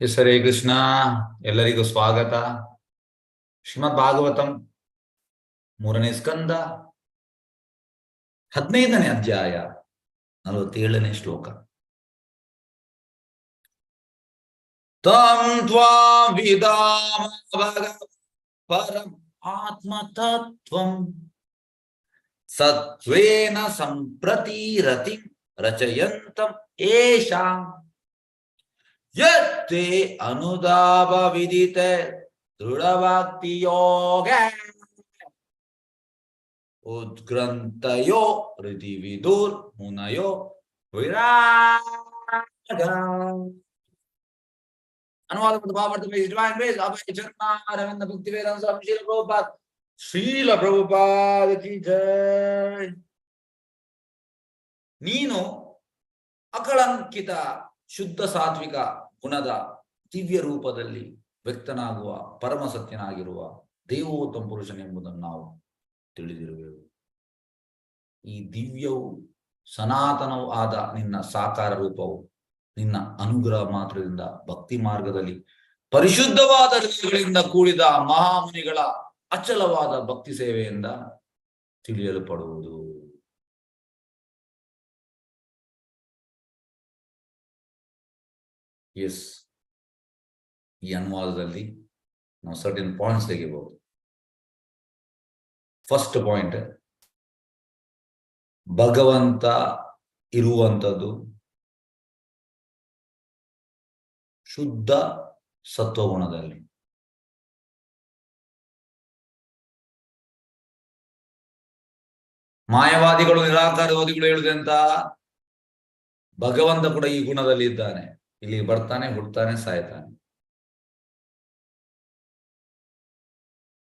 S Hare Krishna. ಎಲ್ಲರಿಗೂ ಸ್ವಾಗತ. ಶ್ರೀಮದ್ ಭಾಗವತಂ 3ನೇ ಸ್ಕಂದ 15ನೇ ಅಧ್ಯಾಯ 47ನೇ ಶ್ಲೋಕ. ತಂ ತ್ವಾಂ ವಿದಾಮ ಪರಂ ಆತ್ಮತತ್ವಂ ಸತ್ವೇನ ಸಂಪ್ರತಿರತಿಂ ರಚಯಂತಂ ಏಷಾಂ ಯತ್ತೆ ಅನುದಾಪ ವಿದಿತೆ ದೃಢಭಕ್ತಿ ಯೋಗ ಉದ್ಗ್ರಂಥಯೋ ಹೃದಿ ವಿದುರ್ ಮುನಯೋ ವಿರಾಗ. ಅನುವಾದ ಮತ್ತು ಭಾವಾರ್ಥ ಡಿವೈನ್ ವೇಸ್ ಅಭಯ ಶರ್ಮಾ ಅರವಿಂದ ಭಕ್ತಿವೇದಾಂತ ಸ್ವಾಮಿ ಶ್ರೀಲ ಪ್ರಭುಪಾದ ಶ್ರೀಲ ಪ್ರಭುಪಾದ ಕಿ ಜೈ. ನೀನು ಅಕಳಂಕಿತ ಶುದ್ಧ ಸಾತ್ವಿಕ ಗುಣದ ದಿವ್ಯ ರೂಪದಲ್ಲಿ ವ್ಯಕ್ತನಾಗುವ ಪರಮ ಸತ್ಯನಾಗಿರುವ ದೇವೋತ್ತಮ ಪುರುಷನೆಂಬುದನ್ನು ನಾವು ತಿಳಿದಿರುವೆವು. ಈ ದಿವ್ಯವು ಸನಾತನವೂ ಆದ ನಿನ್ನ ಸಾಕಾರ ರೂಪವು ನಿನ್ನ ಅನುಗ್ರಹ ಮಾತ್ರದಿಂದ ಭಕ್ತಿ ಮಾರ್ಗದಲ್ಲಿ ಪರಿಶುದ್ಧವಾದ ಹೃದಯಗಳಿಂದ ಕೂಡಿದ ಮಹಾಮುನಿಗಳ ಅಚಲವಾದ ಭಕ್ತಿ ಸೇವೆಯಿಂದ ತಿಳಿಯಲ್ಪಡುವುದು. ಎಸ್, ಈ ಅನುವಾದದಲ್ಲಿ ನಾವು ಸರ್ಟನ್ ಪಾಯಿಂಟ್ಸ್ ತೆಗಿಬಹುದು. ಫಸ್ಟ್ ಪಾಯಿಂಟ್, ಭಗವಂತ ಇರುವಂಥದ್ದು ಶುದ್ಧ ಸತ್ವಗುಣದಲ್ಲಿ. ಮಾಯವಾದಿಗಳು ನಿರಾಕಾರವಾದಿಗಳು ಹೇಳುದಂತ ಭಗವಂತ ಕೂಡ ಈ ಗುಣದಲ್ಲಿ ಇದ್ದಾನೆ, ಇಲ್ಲಿ ಬರ್ತಾನೆ, ಹುಡ್ತಾನೆ, ಸಾಯ್ತಾನೆ.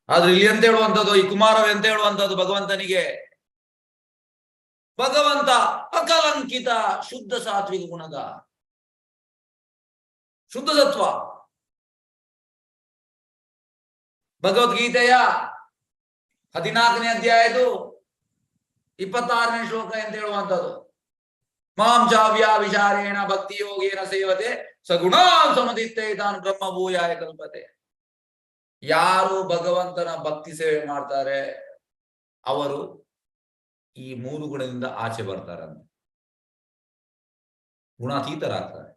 ಆದ್ರೆ ಇಲ್ಲಿ ಎಂತ ಹೇಳುವಂಥದ್ದು, ಈ ಕುಮಾರವ್ ಎಂತ ಹೇಳುವಂಥದ್ದು ಭಗವಂತನಿಗೆ, ಭಗವಂತ ಅಕಲಂಕಿತ ಶುದ್ಧ ಸಾತ್ವಿಕ ಗುಣದ ಶುದ್ಧ ಸತ್ವ. ಭಗವದ್ಗೀತೆಯ 14ನೇ ಅಧ್ಯಾಯದು 26ನೇ ಶ್ಲೋಕ ಎಂತ ಹೇಳುವಂಥದ್ದು, ಮಾಂ ಚಾವ್ಯ ವಿಚಾರೇಣ ಭಕ್ತಿ ಯೋಗೇನ ಸೇವತೆ ಸಗುಣಾನ್ ಸಮದಿತ್ತೇ ತಾನು ಬ್ರಹ್ಮಭೂಯಾಯ ಕಲ್ಪತೆ. ಯಾರು ಭಗವಂತನ ಭಕ್ತಿ ಸೇವೆ ಮಾಡ್ತಾರೆ ಅವರು ಈ 3 ಗುಣದಿಂದ ಆಚೆ ಬರ್ತಾರಂತೆ, ಗುಣಾತೀತರಾಗ್ತಾರೆ.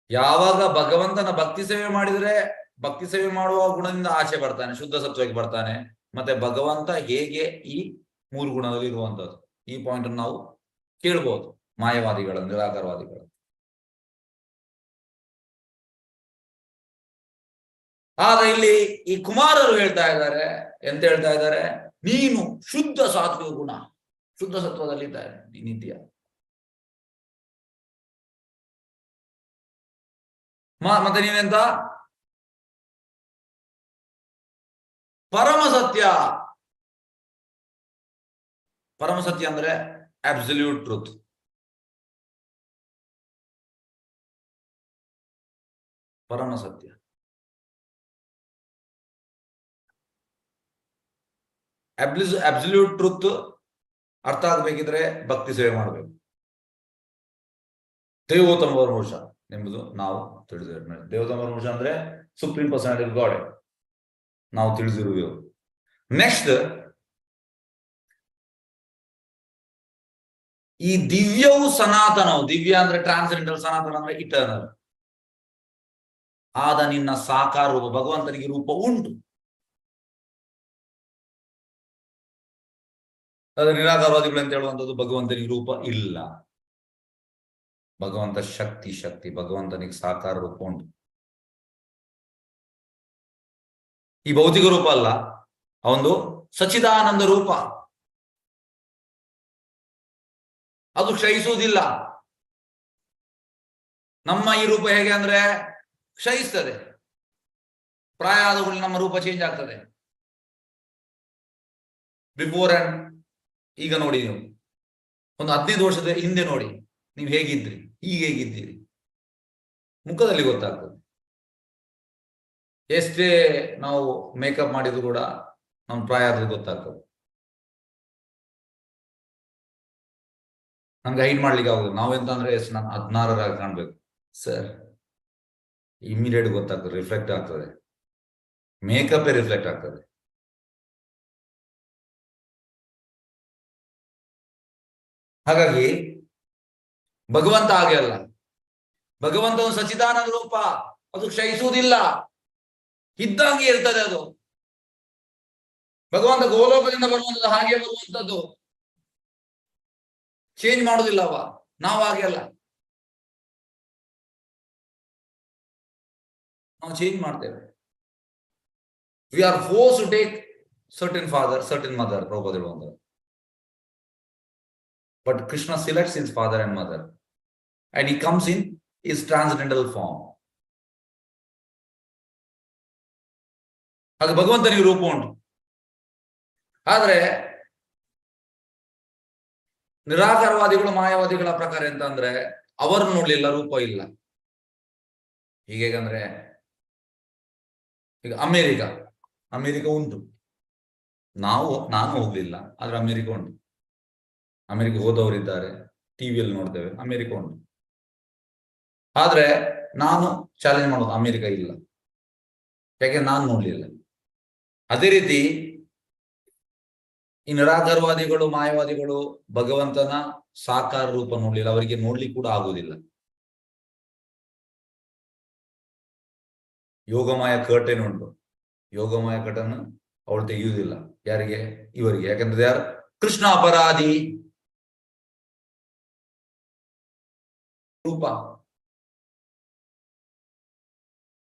ಯಾವಾಗ ಭಗವಂತನ ಭಕ್ತಿ ಸೇವೆ ಮಾಡಿದ್ರೆ ಭಕ್ತಿ ಸೇವೆ ಮಾಡುವ ಗುಣದಿಂದ ಆಚೆ ಬರ್ತಾನೆ, ಶುದ್ಧ ಸತ್ವಕ್ಕೆ ಬರ್ತಾನೆ. ಮತ್ತೆ ಭಗವಂತ ಹೇಗೆ ಈ 3 ಗುಣದಲ್ಲಿ ಇರುವಂತದ್ದು, ಈ ಪಾಯಿಂಟ್ ಅನ್ನು ನಾವು ಕೇಳ್ಬೋದು ಮಾಯವಾದಿಗಳ ನಿರಾಕಾರವಾದಿಗಳ. ಆದ್ರೆ ಇಲ್ಲಿ ಈ ಕುಮಾರರು ಹೇಳ್ತಾ ಇದ್ದಾರೆ, ಎಂತ ಹೇಳ್ತಾ ಇದ್ದಾರೆ, ನೀನು ಶುದ್ಧ ಸಾತ್ವಿಕ ಗುಣ ಶುದ್ಧ ಸತ್ವದಲ್ಲಿ ಇದ್ದಾರೆ, ನೀನಿದ್ಯಾ. ಮತ್ತೆ ನೀನೆಂತ ಪರಮ ಸತ್ಯ. ಪರಮ ಸತ್ಯ ಅಂದ್ರೆ ಅಬ್ಸಲ್ಯೂಟ್ ಟ್ರೂತ್. ಪರಮ ಸತ್ಯ ಅಬ್ಸಲ್ಯೂಟ್ ಟ್ರೂತ್ ಅರ್ಥ ಆಗ್ಬೇಕಿದ್ರೆ ಭಕ್ತಿ ಸೇವೆ ಮಾಡಬೇಕು. ದೇವೋತ್ತಮ ಪರಮಪುರುಷ ಎಂಬುದು ನಾವು ತಿಳಿದಿರೋ, ದೇವೋತ್ತಮ ಪರಮಪುರುಷ ಅಂದ್ರೆ ಸುಪ್ರೀಂ ಪರ್ಸನಾಲಿಟಿ ಗಾಡ್ ನಾವು ತಿಳಿದಿರುವೆವು. ನೆಕ್ಸ್ಟ್, ಈ ದಿವ್ಯವು ಸನಾತನವು, ದಿವ್ಯ ಅಂದ್ರೆ ಟ್ರಾನ್ಸೆಂಡೆಂಟಲ್, ಸನಾತನ ಅಂದ್ರೆ ಇಟರ್ನಲ್ ಆದ ನಿನ್ನ ಸಾಕಾರ ರೂಪ. ಭಗವಂತನಿಗೆ ರೂಪ ಉಂಟು. ಅದ್ರ ನಿರಾಕಾರವಾದಿಗಳು ಅಂತ ಹೇಳುವಂಥದ್ದು ಭಗವಂತನಿಗೆ ರೂಪ ಇಲ್ಲ. ಭಗವಂತ ಶಕ್ತಿ, ಭಗವಂತನಿಗೆ ಸಾಕಾರ ರೂಪ ಉಂಟು. ಈ ಭೌತಿಕ ರೂಪ ಅಲ್ಲ, ಅವೊಂದು ಸಚ್ಚಿದಾನಂದ ರೂಪ. ಅದು ಕ್ಷಯಿಸುವುದಿಲ್ಲ. ನಮ್ಮ ಈ ರೂಪ ಹೇಗೆ ಅಂದ್ರೆ ಕ್ಷಯಿಸ್ತದೆ, ಪ್ರಾಯ ಆದ ಕೂಡಲೇ ನಮ್ಮ ರೂಪ ಚೇಂಜ್ ಆಗ್ತದೆ. ಬಿಫೋರ್ ಅಂಡ್ ಈಗ ನೋಡಿ, ನೀವು ಒಂದು 15 ವರ್ಷದ ಹಿಂದೆ ನೋಡಿ, ನೀವು ಹೇಗಿದ್ರಿ, ಈಗ ಹೇಗಿದ್ದೀರಿ, ಮುಖದಲ್ಲಿ ಗೊತ್ತಾಗ್ತದೆ. ಎಷ್ಟೇ ನಾವು ಮೇಕಪ್ ಮಾಡಿದ್ರು ಕೂಡ ನಮ್ಮ ಪ್ರಾಯ ಆದ್ರೆ ಗೊತ್ತಾಗ್ತದೆ. ನಮ್ಗೆ ಹೈಡ್ ಮಾಡ್ಲಿಕ್ಕೆ ಆಗುದು. ನಾವೆಂತ ಅಂದ್ರೆ ನಾನು 16 ಕಾಣ್ಬೇಕು ಸರ್, ಇಮಿಡಿಯೇಟ್ ಗೊತ್ತಾಗ್ತದೆ, ರಿಫ್ಲೆಕ್ಟ್ ಆಗ್ತದೆ, ಮೇಕಪ್ ರಿಫ್ಲೆಕ್ಟ್ ಆಗ್ತದೆ. ಹಾಗಾಗಿ ಭಗವಂತ ಹಾಗೆ ಅಲ್ಲ. ಭಗವಂತ ಸಚ್ಚಿದಾನಂದ ರೂಪ, ಅದು ಕ್ಷಯಿಸುವುದಿಲ್ಲ, ಇದ್ದಂಗೆ ಇರ್ತದೆ ಅದು. ಭಗವಂತ ಗೋಲೋಕದಿಂದ ಬರುವಂತದ್ದು ಹಾಗೆ ಬರುವಂತದ್ದು, ಚೇಂಜ್ ಮಾಡುದಿಲ್ಲವ. ನಾವು ಹಾಗೆ ಅಲ್ಲ, ನಾವು ಚೇಂಜ್ ಮಾಡ್ತೇವೆ. We are forced to take certain father, certain mother, Prabhupada ಹೇಳುವಂತ. But Krishna selects his father and mother, and he comes in his transcendental form. ಹಾಗೆ ಭಗವಂತನಿಗೆ ರೂಪ ಉಂಟು. ಆದ್ರೆ ನಿರಾಕಾರವಾದಿಗಳು, ಮಾಯಾವಾದಿಗಳ ಪ್ರಕಾರ ಎಂತ ಅಂದ್ರೆ, ಅವರು ನೋಡ್ಲಿಲ್ಲ, ರೂಪ ಇಲ್ಲ. ಹೀಗೇಗಂದ್ರೆ ಈಗ ಅಮೆರಿಕ ಉಂಟು, ನಾನು ಹೋಗ್ಲಿಲ್ಲ, ಆದ್ರೆ ಅಮೆರಿಕ ಉಂಟು. ಅಮೆರಿಕ ಹೋದವರಿದ್ದಾರೆ, ಟಿವಿಯಲ್ಲಿ ನೋಡ್ತೇವೆ, ಅಮೆರಿಕ ಉಂಟು. ಆದ್ರೆ ನಾನು ಚಾಲೆಂಜ್ ಮಾಡೋದು, ಅಮೆರಿಕ ಇಲ್ಲ, ಯಾಕೆ ನಾನು ನೋಡ್ಲಿಲ್ಲ. ಅದೇ ರೀತಿ ಈ ನಿರಾಕಾರವಾದಿಗಳು, ಮಾಯವಾದಿಗಳು ಭಗವಂತನ ಸಾಕಾರ ರೂಪ ನೋಡ್ಲಿಲ್ಲ, ಅವರಿಗೆ ನೋಡ್ಲಿಕ್ಕೆ ಕೂಡ ಆಗುವುದಿಲ್ಲ. ಯೋಗಮಾಯ ಕರ್ಟನ್ ಉಂಟು, ಯೋಗಮಾಯ ಕರ್ಟನ್ ಅವಳು ತೆಗೆಯುವುದಿಲ್ಲ. ಯಾರಿಗೆ? ಇವರಿಗೆ. ಯಾಕಂದ್ರೆ ಯಾರು? ಕೃಷ್ಣ ಅಪರಾಧಿ ರೂಪ.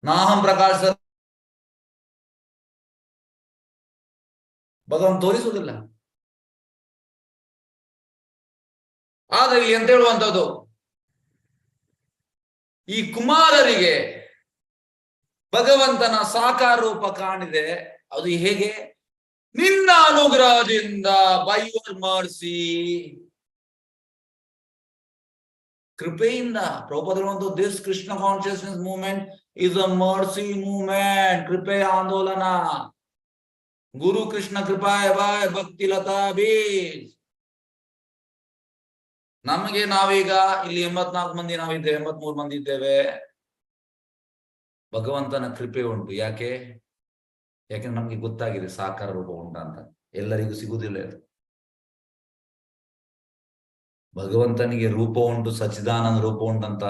ನಾಹಂ ಪ್ರಕಾಶ ಭಗವಂತ ತೋರಿಸುವುದಿಲ್ಲ. ಆದ್ರೆ ಇಲ್ಲಿ ಎಂತ ಹೇಳುವಂತದ್ದು, ಈ ಕುಮಾರರಿಗೆ ಭಗವಂತನ ಸಾಕಾರ ರೂಪ ಕಾಣಿದೆ. ಅದು ಹೇಗೆ? ನಿನ್ನ ಅನುಗ್ರಹದಿಂದ, ಬೈ ಯುವರ್ ಮರ್ಸಿ, ಕೃಪೆಯಿಂದ. ಪ್ರಭುಪಾದ ಹೇಳುವಂತ, this Krishna consciousness movement is a mercy movement, ಕೃಪೆಯ ಆಂದೋಲನ. ಗುರು ಕೃಷ್ಣ ಕೃಪಾಯ ಬಾಯ್ ಭಕ್ತಿ ಲತಾ ಬೀಜ್. ನಮಗೆ ನಾವೀಗ ಇಲ್ಲಿ 84 ಮಂದಿ ನಾವಿದ್ದೇವೆ, 83 ಮಂದಿ ಇದ್ದೇವೆ. ಭಗವಂತನ ಕೃಪೆ ಉಂಟು. ಯಾಕೆಂದ್ರೆ ನಮ್ಗೆ ಗೊತ್ತಾಗಿದೆ ಸಾಕಾರ ರೂಪ ಉಂಟಂತ. ಎಲ್ಲರಿಗೂ ಸಿಗುವುದಿಲ್ಲ. ಭಗವಂತನಿಗೆ ರೂಪ ಉಂಟು, ಸಚ್ಚಿದಾನಂದ ರೂಪ ಉಂಟಂತ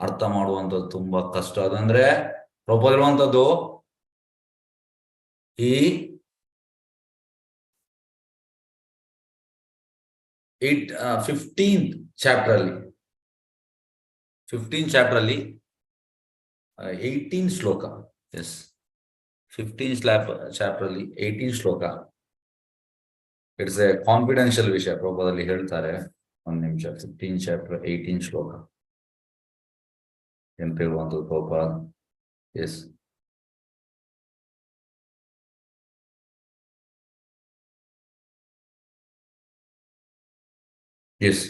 ಅರ್ಥ ಮಾಡುವಂಥದ್ದು ತುಂಬಾ ಕಷ್ಟ. ಅದಂದ್ರೆ ಪ್ರಭುಪಾದ ಹೇಳುವಂಥದ್ದು, ಈ 15th ಚಾಪ್ಟರ್ ಅಲ್ಲಿ 18 ಶ್ಲೋಕ. ಎಸ್, 15th ಚಾಪ್ಟರ್ ಅಲ್ಲಿ 18 ಶ್ಲೋಕ. ಇಟ್ಸ್ ಎ ಕಾನ್ಫಿಡೆನ್ಷಿಯಲ್ ವಿಷಯ. ಪ್ರಭುಪಾದಲ್ಲಿ ಹೇಳ್ತಾರೆ, ಒಂದು ನಿಮಿಷ. 15th ಚಾಪ್ಟರ್ 18 ಶ್ಲೋಕ ಎಂತ ಹೇಳುವಂಥದ್ದು ಪ್ರಭುಪಾದ. Yes, yes.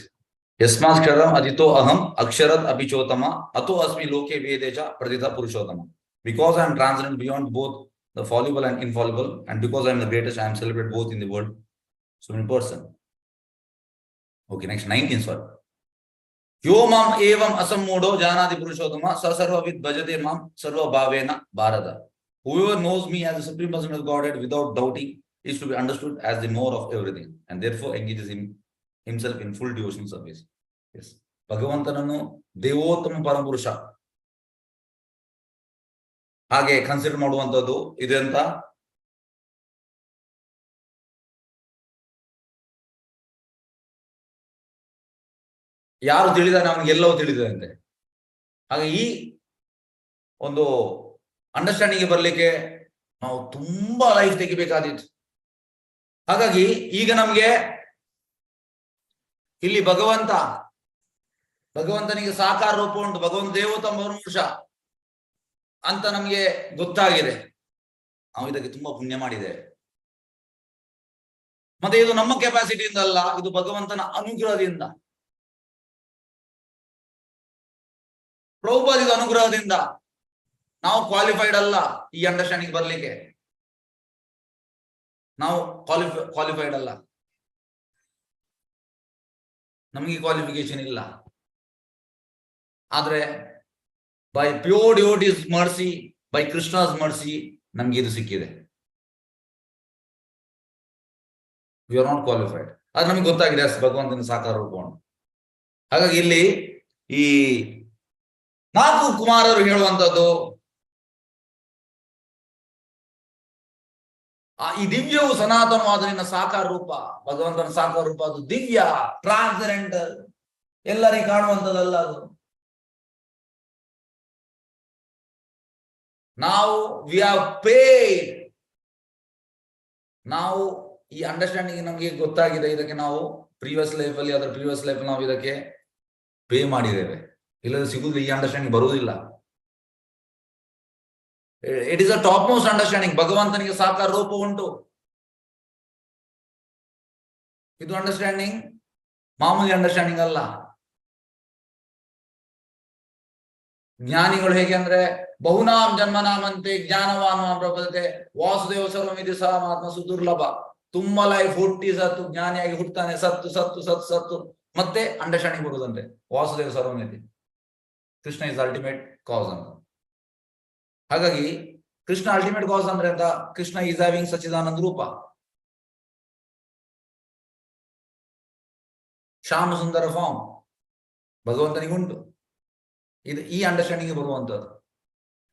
ಯಸ್ಮಾಕ್ಷರಂ ಅದಿತೋ ಅಹಂ ಅಕ್ಷರದ್ ಅಭಿಚೋತಮ ಅತೋ ಅಸ್ಮಿ ಲೋಕೆ ವೇದೇಶ ಪ್ರದಿತ ಪುರುಷೋತ್ತಮ. Because I am transcendent beyond both the fallible and infallible, and because I am the greatest, I am celebrated both in the world, so in person. Okay, next 19, sorry. Yo mam evam asammudo janati purushottama sa sarvavid bhajate mam sarva bhavena bharata. Whoever knows me as the supreme person of Godhead without doubting is to be understood as the knower of everything, and therefore engages himself in full devotional service. Yes, ಭಗವಂತನನ್ನು ದೇವೋತ್ತಮ ಪರಮಪುರುಷ ಹಾಗೆ consider ಮಾಡುವಂತದ್ದು ಇದೆ ಅಂತ ಯಾರು ತಿಳಿದಾನೆ ಅವನಿಗೆ ಎಲ್ಲವೂ ತಿಳಿದಿದೆ ಅಂತೆ. ಹಾಗೆ ಈ ಒಂದು ಅಂಡರ್ಸ್ಟ್ಯಾಂಡಿಂಗ್ ಬರ್ಲಿಕ್ಕೆ ನಾವು ತುಂಬಾ ಲೈಫ್ ತೆಗಿಬೇಕಾದಿತ್ತು. ಹಾಗಾಗಿ ಈಗ ನಮ್ಗೆ ಇಲ್ಲಿ ಭಗವಂತನಿಗೆ ಸಾಕಾರ ರೂಪ ಉಂಟು, ಭಗವಂತ ದೇವೋತ್ತಮ ಪರಮಪುರುಷ ಅಂತ ನಮ್ಗೆ ಗೊತ್ತಾಗಿದೆ. ನಾವು ಇದಕ್ಕೆ ತುಂಬಾ ಪುಣ್ಯ ಮಾಡಿದ್ದೇವೆ. ಮತ್ತೆ ಇದು ನಮ್ಮ ಕೆಪಾಸಿಟಿಯಿಂದ ಅಲ್ಲ, ಇದು ಭಗವಂತನ ಅನುಗ್ರಹದಿಂದ, ಪ್ರಭುಪಾದಿದ ಅನುಗ್ರಹದಿಂದ. ನಾವು ಕ್ವಾಲಿಫೈಡ್ ಅಲ್ಲ ಈ ಅಂಡರ್ಸ್ಟ್ಯಾಂಡಿಂಗ್ ಬರ್ಲಿಕ್ಕೆ. ನಾವು ಕ್ವಾಲಿಫೈಡ್ ಅಲ್ಲ, ನಮಗೆ ಕ್ವಾಲಿಫಿಕೇಶನ್ ಇಲ್ಲ. ಆದ್ರೆ by pure devotees mercy, by Krishna's mercy ನಮ್ಗೆ ಇದು ಸಿಕ್ಕಿದೆ. We are not qualified. ಅದು ನಮ್ಗೆ ಗೊತ್ತಾಗಿದೆ ಭಗವಂತನ ಸಾಕಾರ ರೂಪವನ್ನು. ಹಾಗಾಗಿ ಇಲ್ಲಿ ಈ 4 ಕುಮಾರರು ಹೇಳುವಂತದ್ದು ಈ ದಿವ್ಯವು ಸನಾತನವಾದ ನಿನ್ನ ಸಾಕಾರ ರೂಪ, ಭಗವಂತನ ಸಾಕಾರ ರೂಪ, ಅದು ದಿವ್ಯ, ಟ್ರಾನ್ಸ್ಜೆಂಡರ್, ಎಲ್ಲರಿಗೂ ಕಾಣುವಂಥದ್ದಲ್ಲ ಅದು. ನಾವು ವಿ ಹ್ಯಾವ್ ಪೇಡ್, ನಾವು ಈ ಅಂಡರ್ಸ್ಟ್ಯಾಂಡಿಂಗ್ ನಮಗೆ ಗೊತ್ತಾಗಿದೆ. ಇದಕ್ಕೆ ನಾವು ಪ್ರೀವಿಯಸ್ ಲೈಫಲ್ಲಿ ಅದರ ಪ್ರೀವಿಯಸ್ ಲೈಫ್ ನಾವು ಇದಕ್ಕೆ ಪೇ ಮಾಡಿದ್ದೇವೆ. ಇಲ್ಲದ್ರೆ ಸಿಗುದಿಲ್ಲ, ಈ ಅಂಡರ್ಸ್ಟ್ಯಾಂಡಿಂಗ್ ಬರುವುದಿಲ್ಲ. It is a top most understanding. ಭಗವಂತನಿಗೆ ಸಾಕಾರ ರೂಪ ಉಂಟು. ಇದು ಅಂಡರ್ಸ್ಟ್ಯಾಂಡಿಂಗ್ ಮಾಮೂಲಿ ಅಂಡರ್ಸ್ಟ್ಯಾಂಡಿಂಗ್ ಅಲ್ಲ. ಜ್ಞಾನಿಗಳು ಹೇಗೆ ಅಂದ್ರೆ ಬಹುನಾಂ ಜನ್ಮನಾಮಂತೆ ಜ್ಞಾನವಾನ್ ಪ್ರಪಂಚತೆ ವಾಸುದೇವ ಸರ್ವಮಿತಿ ಸಹ ಮಹಾತ್ಮ ಸುದುರ್ಲಭ. ತುಂಬಾ ಲೈಫ್ ಹುಟ್ಟಿ ಸತ್ತು, ಜ್ಞಾನಿಯಾಗಿ ಹುಟ್ಟುತ್ತಾನೆ, ಸತ್ತು ಸತ್ತು ಸತ್ತು ಸತ್ತು ಮತ್ತೆ ಅಂಡರ್ಸ್ಟ್ಯಾಂಡಿಂಗ್ ಬರುವುದಂತೆ. ವಾಸುದೇವ ಸರ್ವಮಿತಿ, ಕೃಷ್ಣ ಇಸ್ ಅಲ್ಟಿಮೇಟ್ ಕಾಸ್ ಅಂತ. ಹಾಗಾಗಿ ಕೃಷ್ಣ ಅಲ್ಟಿಮೇಟ್ ಕಾಸ್ ಅಂದ್ರೆ ಅಂತ, ಕೃಷ್ಣ ಈಸ್ ಹ್ಯಾವಿಂಗ್ ಸಚ್ಚಿದಾನಂದ ರೂಪ, ಶ್ಯಾಮ ಸುಂದರ ಫಾರ್ಮ್ ಭಗವಂತನಿಗುಂಟು. ಇದು ಈ ಅಂಡರ್ಸ್ಟ್ಯಾಂಡಿಂಗ್ ಬರುವಂತದ್ದು.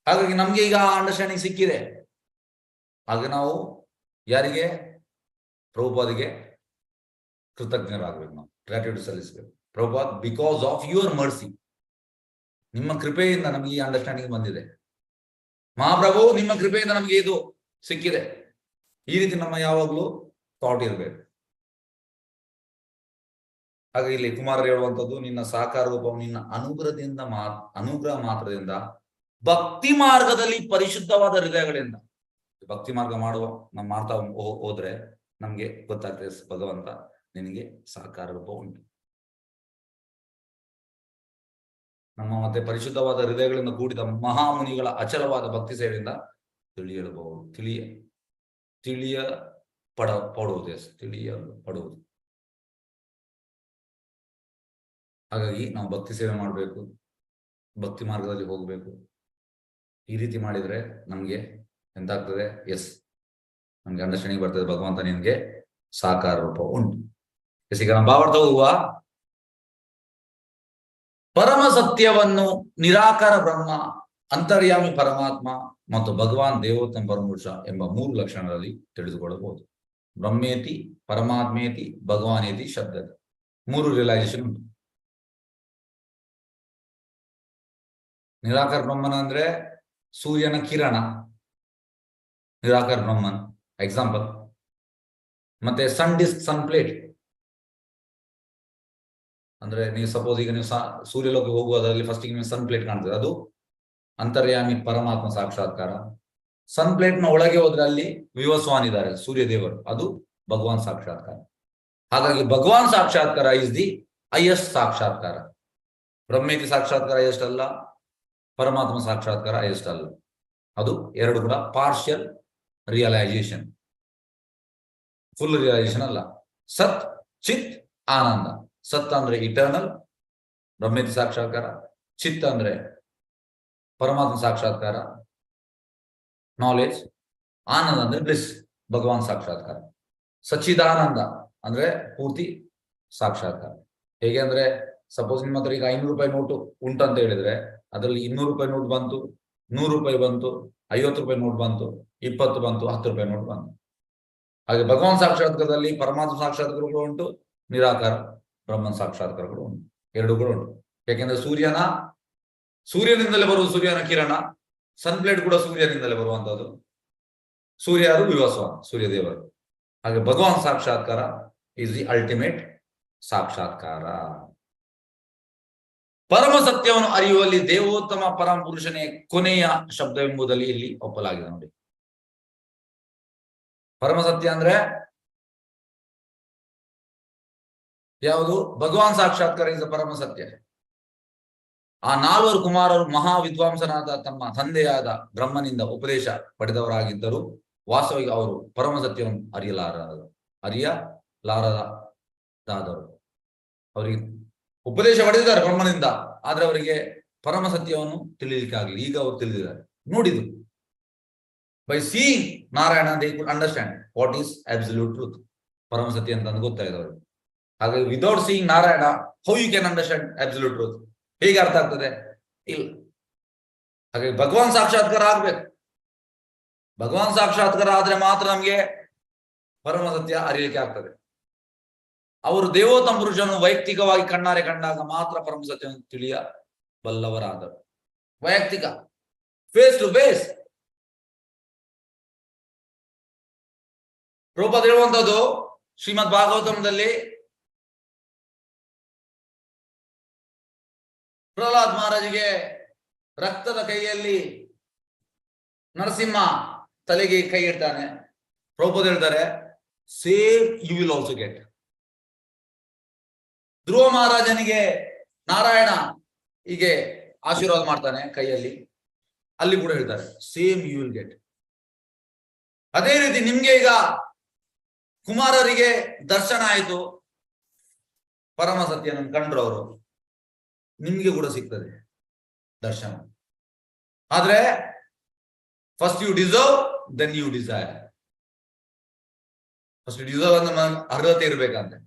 ಹಾಗಾಗಿ ನಮ್ಗೆ ಈಗ ಆ ಅಂಡರ್ಸ್ಟ್ಯಾಂಡಿಂಗ್ ಸಿಕ್ಕಿದೆ. ಹಾಗೆ ನಾವು ಯಾರಿಗೆ? ಪ್ರಭುಪಾದಿಗೆ ಕೃತಜ್ಞರಾಗಬೇಕು, ನಾವು ಗ್ರಾಟ್ಯೂಡ್ ಸಲ್ಲಿಸಬೇಕು. Prabhupad, because of your mercy, ನಿಮ್ಮ ಕೃಪೆಯಿಂದ ನಮಗೆ ಈ ಅಂಡರ್ಸ್ಟ್ಯಾಂಡಿಂಗ್ ಬಂದಿದೆ. ಮಹಾಪ್ರಭು, ನಿಮ್ಮ ಕೃಪೆಯಿಂದ ನಮಗೆ ಇದು ಸಿಕ್ಕಿದೆ. ಈ ರೀತಿ ನಮ್ಮ ಯಾವಾಗಲೂ ಥಾಟ್ ಇರಬೇಕು. ಹಾಗೆ ಇಲ್ಲಿ ಕುಮಾರರು ಹೇಳುವಂಥದ್ದು, ನಿನ್ನ ಸಾಕಾರ ರೂಪವು ನಿನ್ನ ಅನುಗ್ರಹದಿಂದ ಅನುಗ್ರಹ ಮಾತ್ರದಿಂದ ಭಕ್ತಿ ಮಾರ್ಗದಲ್ಲಿ ಪರಿಶುದ್ಧವಾದ ಹೃದಯಗಳಿಂದ. ಭಕ್ತಿ ಮಾರ್ಗ ನಾವು ಮಾಡ್ತಾ ಹೋದ್ರೆ ನಮ್ಗೆ ಗೊತ್ತಾಗ್ತದೆ, ಭಗವಂತ ನಿನಗೆ ಸಾಕಾರ ರೂಪ ಉಂಟು. ನಮ್ಮ ಮತ್ತೆ ಪರಿಶುದ್ಧವಾದ ಹೃದಯಗಳಿಂದ ಕೂಡಿದ ಮಹಾಮುನಿಗಳ ಅಚಲವಾದ ಭಕ್ತಿ ಸೇವೆಯಿಂದ ತಿಳಿಯಪಡುವುದು. ಹಾಗಾಗಿ ನಾವು ಭಕ್ತಿ ಸೇವೆ ಮಾಡಬೇಕು, ಭಕ್ತಿ ಮಾರ್ಗದಲ್ಲಿ ಹೋಗಬೇಕು. ಈ ರೀತಿ ಮಾಡಿದ್ರೆ ನಮ್ಗೆ ಎಂತಾಗ್ತದೆ? ಎಸ್, ನಮ್ಗೆ ಅಂಡರ್ಸ್ಟ್ಯಾಂಡಿಂಗ್ ಬರ್ತದೆ, ಭಗವಂತ ನಿನ್ಗೆ ಸಾಕಾರ ರೂಪ ಉಂಟು. ಎಸ್, ಈಗ ನಾವು ಭಾವಾರ್ಥ ಹೋಗುವ. ಪರಮ ಸತ್ಯವನ್ನು ನಿರಾಕಾರ ಬ್ರಹ್ಮ, ಅಂತರ್ಯಾಮಿ ಪರಮಾತ್ಮ ಮತ್ತು ಭಗವಾನ್ ದೇವೋತ್ತಮ ಪರಮಪುರುಷ ಎಂಬ 3 ಲಕ್ಷಣಗಳಲ್ಲಿ ತಿಳಿದುಕೊಳ್ಳಬಹುದು. ಬ್ರಹ್ಮೇತಿ, ಪರಮಾತ್ಮೇತಿ, ಭಗವಾನೇತಿ ಶಬ್ದದ 3 ರಿಯಲೈಸೇಷನ್ ಉಂಟು. ನಿರಾಕಾರ ಬ್ರಹ್ಮನ ಅಂದ್ರೆ ಸೂರ್ಯನ ಕಿರಣ, ನಿರಾಕಾರ ಬ್ರಹ್ಮನ್ ಎಕ್ಸಾಂಪಲ್. ಮತ್ತೆ ಸನ್ ಡಿಸ್ಕ್, ಸನ್ ಪ್ಲೇಟ್ ಅಂದ್ರೆ ನೀವು ಸಪೋಸ್ ಈಗ ನೀವು ಸೂರ್ಯಲೋಕಕ್ಕೆ ಹೋಗುವುದರಲ್ಲಿ ಫಸ್ಟ್ ನಿಮಗೆ ಸನ್ ಪ್ಲೇಟ್ ಕಾಣ್ತದೆ, ಅದು ಅಂತರ್ಯಾಮಿ ಪರಮಾತ್ಮ ಸಾಕ್ಷಾತ್ಕಾರ. ಸನ್ ಪ್ಲೇಟ್ ನ ಒಳಗೆ ಹೋದ್ರೆ ಅಲ್ಲಿ ವಿವಸ್ವಾನ್ ಇದ್ದಾರೆ, ಸೂರ್ಯ ದೇವರು, ಅದು ಭಗವಾನ್ ಸಾಕ್ಷಾತ್ಕಾರ. ಹಾಗಾಗಿ ಭಗವಾನ್ ಸಾಕ್ಷಾತ್ಕಾರ ಇಸ್ ದಿ ಹೈಯೆಸ್ಟ್ ಸಾಕ್ಷಾತ್ಕಾರ. ಬ್ರಹ್ಮೇತಿ ಸಾಕ್ಷಾತ್ಕಾರ ಹೈಯೆಸ್ಟ್ ಅಲ್ಲ, ಪರಮಾತ್ಮ ಸಾಕ್ಷಾತ್ಕಾರ ಹೈಯೆಸ್ಟ್ ಅಲ್ಲ. ಅದು ಎರಡು ಕೂಡ ಪಾರ್ಷಿಯಲ್ ರಿಯಲೈಸೇಷನ್, ಫುಲ್ ರಿಯಲೈಸೇಷನ್ ಅಲ್ಲ. ಸತ್, ಚಿತ್, ಆನಂದ. ಸತ್ ಅಂದ್ರೆ ಇಟರ್ನಲ್, ಬ್ರಹ್ಮೇತಿ ಸಾಕ್ಷಾತ್ಕಾರ. ಚಿತ್ ಅಂದ್ರೆ ಪರಮಾತ್ಮ ಸಾಕ್ಷಾತ್ಕಾರ, ನಾಲೆಜ್. ಆನಂದ ಅಂದ್ರೆ ಬ್ಲಿಸ್, ಭಗವಾನ್ ಸಾಕ್ಷಾತ್ಕಾರ. ಸಚ್ಚಿದಾನಂದ ಅಂದ್ರೆ ಪೂರ್ತಿ ಸಾಕ್ಷಾತ್ಕಾರ. ಹೇಗೆ ಅಂದ್ರೆ ಸಪೋಸ್ ನಿಮ್ಮ ಹತ್ರ ಈಗ 500 ರೂಪಾಯಿ ನೋಟು ಉಂಟಂತ ಹೇಳಿದ್ರೆ ಅದರಲ್ಲಿ 200 ರೂಪಾಯಿ ನೋಟ್ ಬಂತು, 100 ರೂಪಾಯಿ ಬಂತು, 50 ರೂಪಾಯಿ ನೋಟ್ ಬಂತು, 20 ಬಂತು, 10 ರೂಪಾಯಿ ನೋಟ್ ಬಂತು. ಹಾಗೆ ಭಗವಾನ್ ಸಾಕ್ಷಾತ್ಕಾರದಲ್ಲಿ ಪರಮಾತ್ಮ ಸಾಕ್ಷಾತ್ಕಾರಗಳು ಉಂಟು, ನಿರಾಕಾರ ಬ್ರಹ್ಮನ್ ಸಾಕ್ಷಾತ್ಕಾರಗಳು ಉಂಟು, ಎರಡು ಕೂಡ ಉಂಟು. ಯಾಕೆಂದ್ರೆ ಸೂರ್ಯನಿಂದಲೇ ಬರುವ ಸೂರ್ಯನ ಕಿರಣ, ಸನ್ ಪ್ಲೇಟ್ ಕೂಡ ಸೂರ್ಯನಿಂದಲೇ ಬರುವಂತದ್ದು. ಸೂರ್ಯ ಯಾರು? ವಿವಸ್ವಾನ್, ಸೂರ್ಯ ದೇವರು. ಹಾಗೆ ಭಗವಾನ್ ಸಾಕ್ಷಾತ್ಕಾರ ಇಸ್ ದಿ ಅಲ್ಟಿಮೇಟ್ ಸಾಕ್ಷಾತ್ಕಾರ. ಪರಮ ಸತ್ಯವನ್ನು ಅರಿಯುವಲ್ಲಿ ದೇವೋತ್ತಮ ಪರಮ ಪುರುಷನೇ ಕೊನೆಯ ಶಬ್ದವೆಂಬುದಲ್ಲಿ ಇಲ್ಲಿ ಒಪ್ಪಲಾಗಿದೆ ನೋಡಿ. ಪರಮ ಸತ್ಯ ಅಂದ್ರೆ ಯಾವುದು? ಭಗವಾನ್ ಸಾಕ್ಷಾತ್ಕಾರ ಇಸ್ ಪರಮ ಸತ್ಯ. ಆ 4 ಕುಮಾರರು ಮಹಾ ವಿದ್ವಾಂಸನಾದ ತಮ್ಮ ತಂದೆಯಾದ ಬ್ರಹ್ಮನಿಂದ ಉಪದೇಶ ಪಡೆದವರಾಗಿದ್ದರು. ವಾಸ್ತವಿಕ ಅವರು ಪರಮ ಸತ್ಯವನ್ನು ಅರಿಯಲಾರದಾದರು. ಅವರಿಗೆ ಉಪದೇಶ ಪಡೆದಿದ್ದಾರೆ ಬ್ರಹ್ಮನಿಂದ, ಆದ್ರೆ ಅವರಿಗೆ ಪರಮ ಸತ್ಯವನ್ನು ತಿಳಿಲಿಕ್ಕೆ ಆಗಲಿ. ಈಗ ಅವರು ತಿಳಿದಿದ್ದಾರೆ, ನೋಡಿದ್ರು. By seeing Narayana they could understand what is absolute truth. ಪರಮ ಸತ್ಯ ಅಂತ ಗೊತ್ತಾಯ್ತು ಅವರು. ಹಾಗಾಗಿ without seeing Narayana how you can understand absolute truth? ಹೇಗೆ ಅರ್ಥ ಆಗ್ತದೆ? ಇಲ್ಲ. ಹಾಗಾಗಿ ಭಗವಾನ್ ಸಾಕ್ಷಾತ್ಕಾರ ಆಗ್ಬೇಕು. ಭಗವಾನ್ ಸಾಕ್ಷಾತ್ಕಾರ ಆದ್ರೆ ಮಾತ್ರ ನಮ್ಗೆ ಪರಮ ಸತ್ಯ ಅರಿಯಲಿಕ್ಕೆ ಆಗ್ತದೆ. ಅವರು ದೇವೋತ್ತಮ ಪುರುಷನು ವೈಯಕ್ತಿಕವಾಗಿ ಕಣ್ಣಾರೆ ಕಂಡಾಗ ಮಾತ್ರ ಪರಮ ಸತ್ಯವನ್ನು ತಿಳಿಯಬಲ್ಲವರಾದರು. ವೈಯಕ್ತಿಕ, ಫೇಸ್ ಟು ಫೇಸ್. ರೂಪದ ಹೇಳುವಂಥದ್ದು ಶ್ರೀಮದ್ ಭಾಗವತಂದಲ್ಲಿ ಪ್ರಹ್ಲಾದ್ ಮಹಾರಾಜಿಗೆ ರಕ್ತದ ಕೈಯಲ್ಲಿ ನರಸಿಂಹ ತಲೆಗೆ ಕೈ ಇಡ್ತಾನೆ. ಪ್ರಭುಪಾದ ಹೇಳ್ತಾರೆ, same you will also get. Dhruva ಮಹಾರಾಜನಿಗೆ ನಾರಾಯಣ ಹೀಗೆ ಆಶೀರ್ವಾದ ಮಾಡ್ತಾನೆ ಕೈಯಲ್ಲಿ, ಅಲ್ಲಿ ಕೂಡ ಹೇಳ್ತಾರೆ ಸೇಮ್ ಯು ವಿಲ್ ಗೆಟ್. ಅದೇ ರೀತಿ ನಿಮ್ಗೆ ಈಗ ಕುಮಾರರಿಗೆ ದರ್ಶನ ಆಯಿತು, ಪರಮ ಸತ್ಯನ ಕಂಡ್ರು ಅವರು, ನಿಮ್ಗೆ ಕೂಡ ಸಿಗ್ತದೆ ದರ್ಶನ. ಆದ್ರೆ first you deserve, then you desire. First deserve ಅಂದ್ರೆ ಅರ್ಹತೆ ಇರ್ಬೇಕಂತೆ,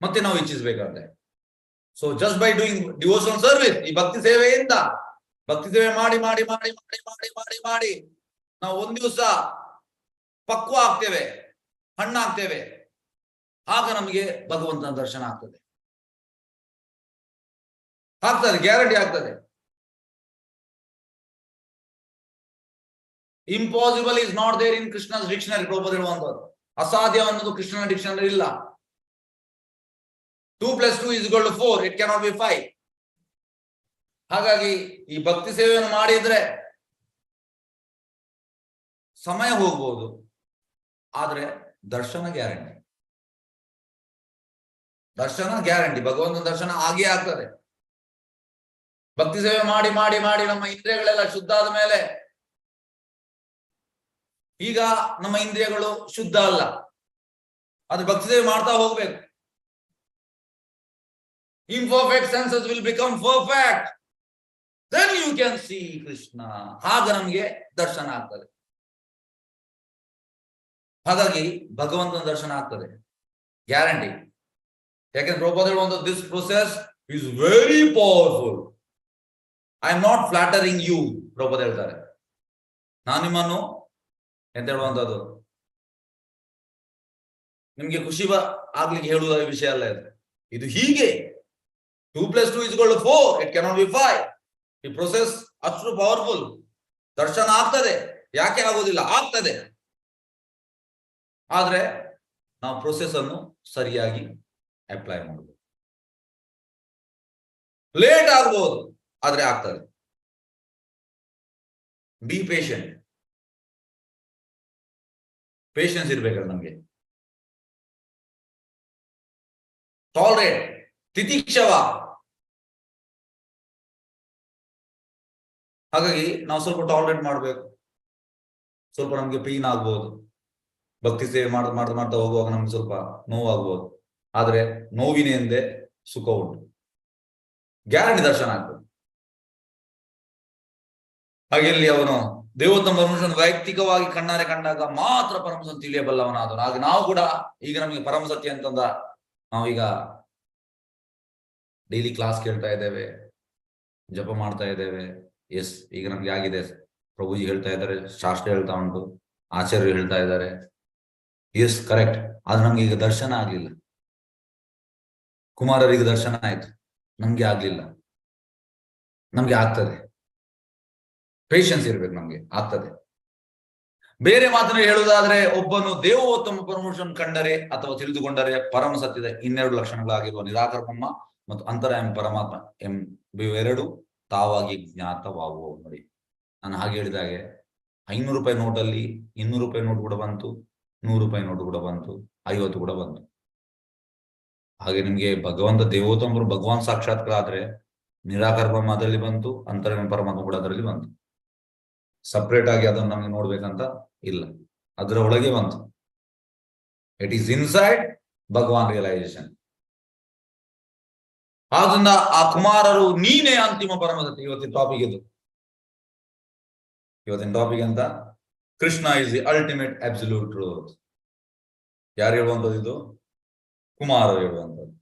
ಮತ್ತೆ ನಾವು ಇಚ್ಛಿಸ್ಬೇಕಂತೆ. So just by doing devotional service, ಈ ಭಕ್ತಿ ಸೇವೆಯಿಂದ, ಭಕ್ತಿ ಸೇವೆ ಮಾಡಿ ಮಾಡಿ ಮಾಡಿ ಮಾಡಿ ಮಾಡಿ ಮಾಡಿ ಮಾಡಿ ನಾವು ಒಂದ್ ದಿವಸ ಪಕ್ವ ಆಗ್ತೇವೆ, ಹಣ್ಣಾಗ್ತೇವೆ. ಆಗ ನಮಗೆ ಭಗವಂತನ ದರ್ಶನ ಆಗ್ತದೆ. ಆಗ್ತದೆ, ಗ್ಯಾರಂಟಿ ಆಗ್ತದೆ. Impossible is not there in Krishna's dictionary. Prabhupada ಹೇಳುವಂತದ್ದು ಅಸಾಧ್ಯ ಅನ್ನೋದು ಕೃಷ್ಣನ ಡಿಕ್ಷನರಿ ಇಲ್ಲ. 2 + 2 = 4. It cannot be 5. ಹಾಗಾಗಿ ಈ ಭಕ್ತಿ ಸೇವೆಯನ್ನು ಮಾಡಿದ್ರೆ ಸಮಯ ಹೋಗ್ಬೋದು, ಆದ್ರೆ ದರ್ಶನ ಗ್ಯಾರಂಟಿ. ದರ್ಶನ ಗ್ಯಾರಂಟಿ, ಭಗವಂತನ ದರ್ಶನ ಆಗೇ ಆಗ್ತದೆ. ಭಕ್ತಿ ಸೇವೆ ಮಾಡಿ ಮಾಡಿ ಮಾಡಿ ನಮ್ಮ ಇಂದ್ರಿಯಗಳೆಲ್ಲ ಶುದ್ಧ ಆದ ಮೇಲೆ, ಈಗ ನಮ್ಮ ಇಂದ್ರಿಯಗಳು ಶುದ್ಧ ಅಲ್ಲ, ಅದು ಭಕ್ತಿ ಸೇವೆ ಮಾಡ್ತಾ ಹೋಗ್ಬೇಕು. Imperfect senses will become perfect. Then you can see Krishna. ಆಗ ನಮಗೆ ದರ್ಶನ ಆಗ್ತದೆ. ಹಾಗಾಗಿ ಭಗವಂತನ ದರ್ಶನ ಆಗ್ತದೆ, ಗ್ಯಾರಂಟಿ. ಯಾಕೆಂದ್ರೆ ಪ್ರಭುಪಾದ ಹೇಳುವಂಥದ್ದು, this process is very powerful. I am not flattering you. Prabhupada ಹೇಳ್ತಾರೆ, ನಾನು ನಿಮ್ಮನ್ನು ಎಂತ ಹೇಳುವಂಥದ್ದು ನಿಮ್ಗೆ ಖುಷಿ ಆಗ್ಲಿಕ್ಕೆ ಹೇಳುವ ವಿಷಯ ಅಲ್ಲ ಇದು. ಇದು ಹೀಗೆ 2 + 2 = 4. It cannot be 5. ಈ ಪ್ರೊಸೆಸ್ ಅಷ್ಟು ಪವರ್ಫುಲ್. ದರ್ಶನ ಆಗ್ತದೆ, ಯಾಕೆ ಆಗೋದಿಲ್ಲ? ಆಗ್ತದೆ. ಆದ್ರೆ ನಾವು ಪ್ರೊಸೆಸ್ ಅನ್ನು ಸರಿಯಾಗಿ ಅಪ್ಲೈ ಮಾಡಬಹುದು. ಲೇಟ್ ಆಗ್ಬಹುದು, ಆದ್ರೆ ಆಗ್ತದೆ. B patient. ಪೇಷನ್ಸ್ ಇರ್ಬೇಕಲ್ಲ ನಮ್ಗೆ. ಟಾಲರೇಟ್, ತಿತಿಕ್ಷವ. ಹಾಗಾಗಿ ನಾವು ಸ್ವಲ್ಪ ಟಾಲರೇಟ್ ಮಾಡಬೇಕು. ಸ್ವಲ್ಪ ನಮ್ಗೆ ಪೇನ್ ಆಗ್ಬೋದು, ಭಕ್ತಿ ಸೇವೆ ಮಾಡ್ತಾ ಹೋಗುವಾಗ ನಮ್ಗೆ ಸ್ವಲ್ಪ ನೋವಾಗ್ಬೋದು. ಆದ್ರೆ ನೋವಿನ ಹಿಂದೆ ಸುಖ ಉಂಟು, ಗ್ಯಾರಂಟಿ ದರ್ಶನ ಆಗ್ತದೆ. ಹಾಗೆ ಇಲ್ಲಿ ಅವನು ದೇವೋತ್ತಮ ಪರಮೇಶ್ವರನ ವೈಯಕ್ತಿಕವಾಗಿ ಕಣ್ಣಾರೆ ಕಂಡಾಗ ಮಾತ್ರ ಪರಮಸತ್ಯ ತಿಳಿಯಬಲ್ಲವನಾದನು. ಹಾಗೆ ನಾವು ಕೂಡ ಈಗ ನಮಗೆ ಪರಮಸತ್ಯ ಅಂತಂದ ನಾವೀಗ ಡೈಲಿ ಕ್ಲಾಸ್ ಕೇಳ್ತಾ ಇದ್ದೇವೆ, ಜಪ ಮಾಡ್ತಾ ಇದ್ದೇವೆ. ಎಸ್, ಈಗ ನಮ್ಗೆ ಆಗಿದೆ. ಪ್ರಭುಜಿ ಹೇಳ್ತಾ ಇದ್ದಾರೆ, ಶಾಸ್ತ್ರ ಹೇಳ್ತಾ ಉಂಟು, ಆಚಾರ್ಯರು ಹೇಳ್ತಾ ಇದ್ದಾರೆ. Yes, correct. ಆದ್ರೆ ನಮ್ಗೆ ಈಗ ದರ್ಶನ ಆಗ್ಲಿಲ್ಲ. ಕುಮಾರರಿಗೆ ದರ್ಶನ ಆಯ್ತು, ನಮ್ಗೆ ಆಗ್ಲಿಲ್ಲ. ನಮ್ಗೆ ಆಗ್ತದೆ. ಪೇಷನ್ಸ್ ಇರ್ಬೇಕು, ನಮ್ಗೆ ಆಗ್ತದೆ. ಬೇರೆ ಮಾತನ್ನು ಹೇಳುವುದಾದ್ರೆ, ಒಬ್ಬನು ದೇವೋತ್ತಮ ಪರಮೇಶ್ವರನ ಕಂಡರೆ ಅಥವಾ ತಿಳಿದುಕೊಂಡರೆ ಪರಮ ಸತ್ಯದ 2 ಲಕ್ಷಣಗಳಾಗಿರುವ ನಿರಾಕಾರ ಬ್ರಹ್ಮ ಮತ್ತು ಅಂತರಾಯಂ ಪರಮಾತ್ಮ ಎಂಬೆರಡು ತಾವಾಗಿ ಜ್ಞಾತವಾಗುವ. ನೋಡಿ, ನಾನು ಹಾಗೆ ಹೇಳಿದಾಗೆ 500 ರೂಪಾಯಿ ನೋಟಲ್ಲಿ 200 ರೂಪಾಯಿ ನೋಟ್ ಕೂಡ ಬಂತು, 100 ರೂಪಾಯಿ ನೋಟ್ ಕೂಡ ಬಂತು, 50 ಕೂಡ ಬಂತು. ಹಾಗೆ ನಿಮ್ಗೆ ಭಗವಂತ ದೇವೋತ್ತಮರು ಭಗವಾನ್ ಸಾಕ್ಷಾತ್ಕಾರ ಆದ್ರೆ ನಿರಾಕಾರ ಬ್ರಹ್ಮ ಅದರಲ್ಲಿ ಬಂತು, ಅಂತರಾಯಂ ಪರಮಾತ್ಮ ಕೂಡ ಅದರಲ್ಲಿ ಬಂತು. ಸಪ್ರೇಟ್ ಆಗಿ ಅದನ್ನು ನಮ್ಗೆ ನೋಡ್ಬೇಕಂತ ಇಲ್ಲ, ಅದರ ಒಳಗೆ ಬಂತು. It is inside Bhagavan realization. ಆದ್ರಿಂದ ಆ ಕುಮಾರರು ನೀನೇ ಅಂತಿಮ ಪರಮ ಸತ್ಯ. ಇವತ್ತಿನ ಟಾಪಿಕ್ ಇದು. ಇವತ್ತಿನ ಟಾಪಿಕ್ ಅಂತ Krishna is the ultimate absolute truth. ಯಾರು ಹೇಳುವಂಥದ್ದು ಇದು? ಕುಮಾರರು ಹೇಳುವಂಥದ್ದು.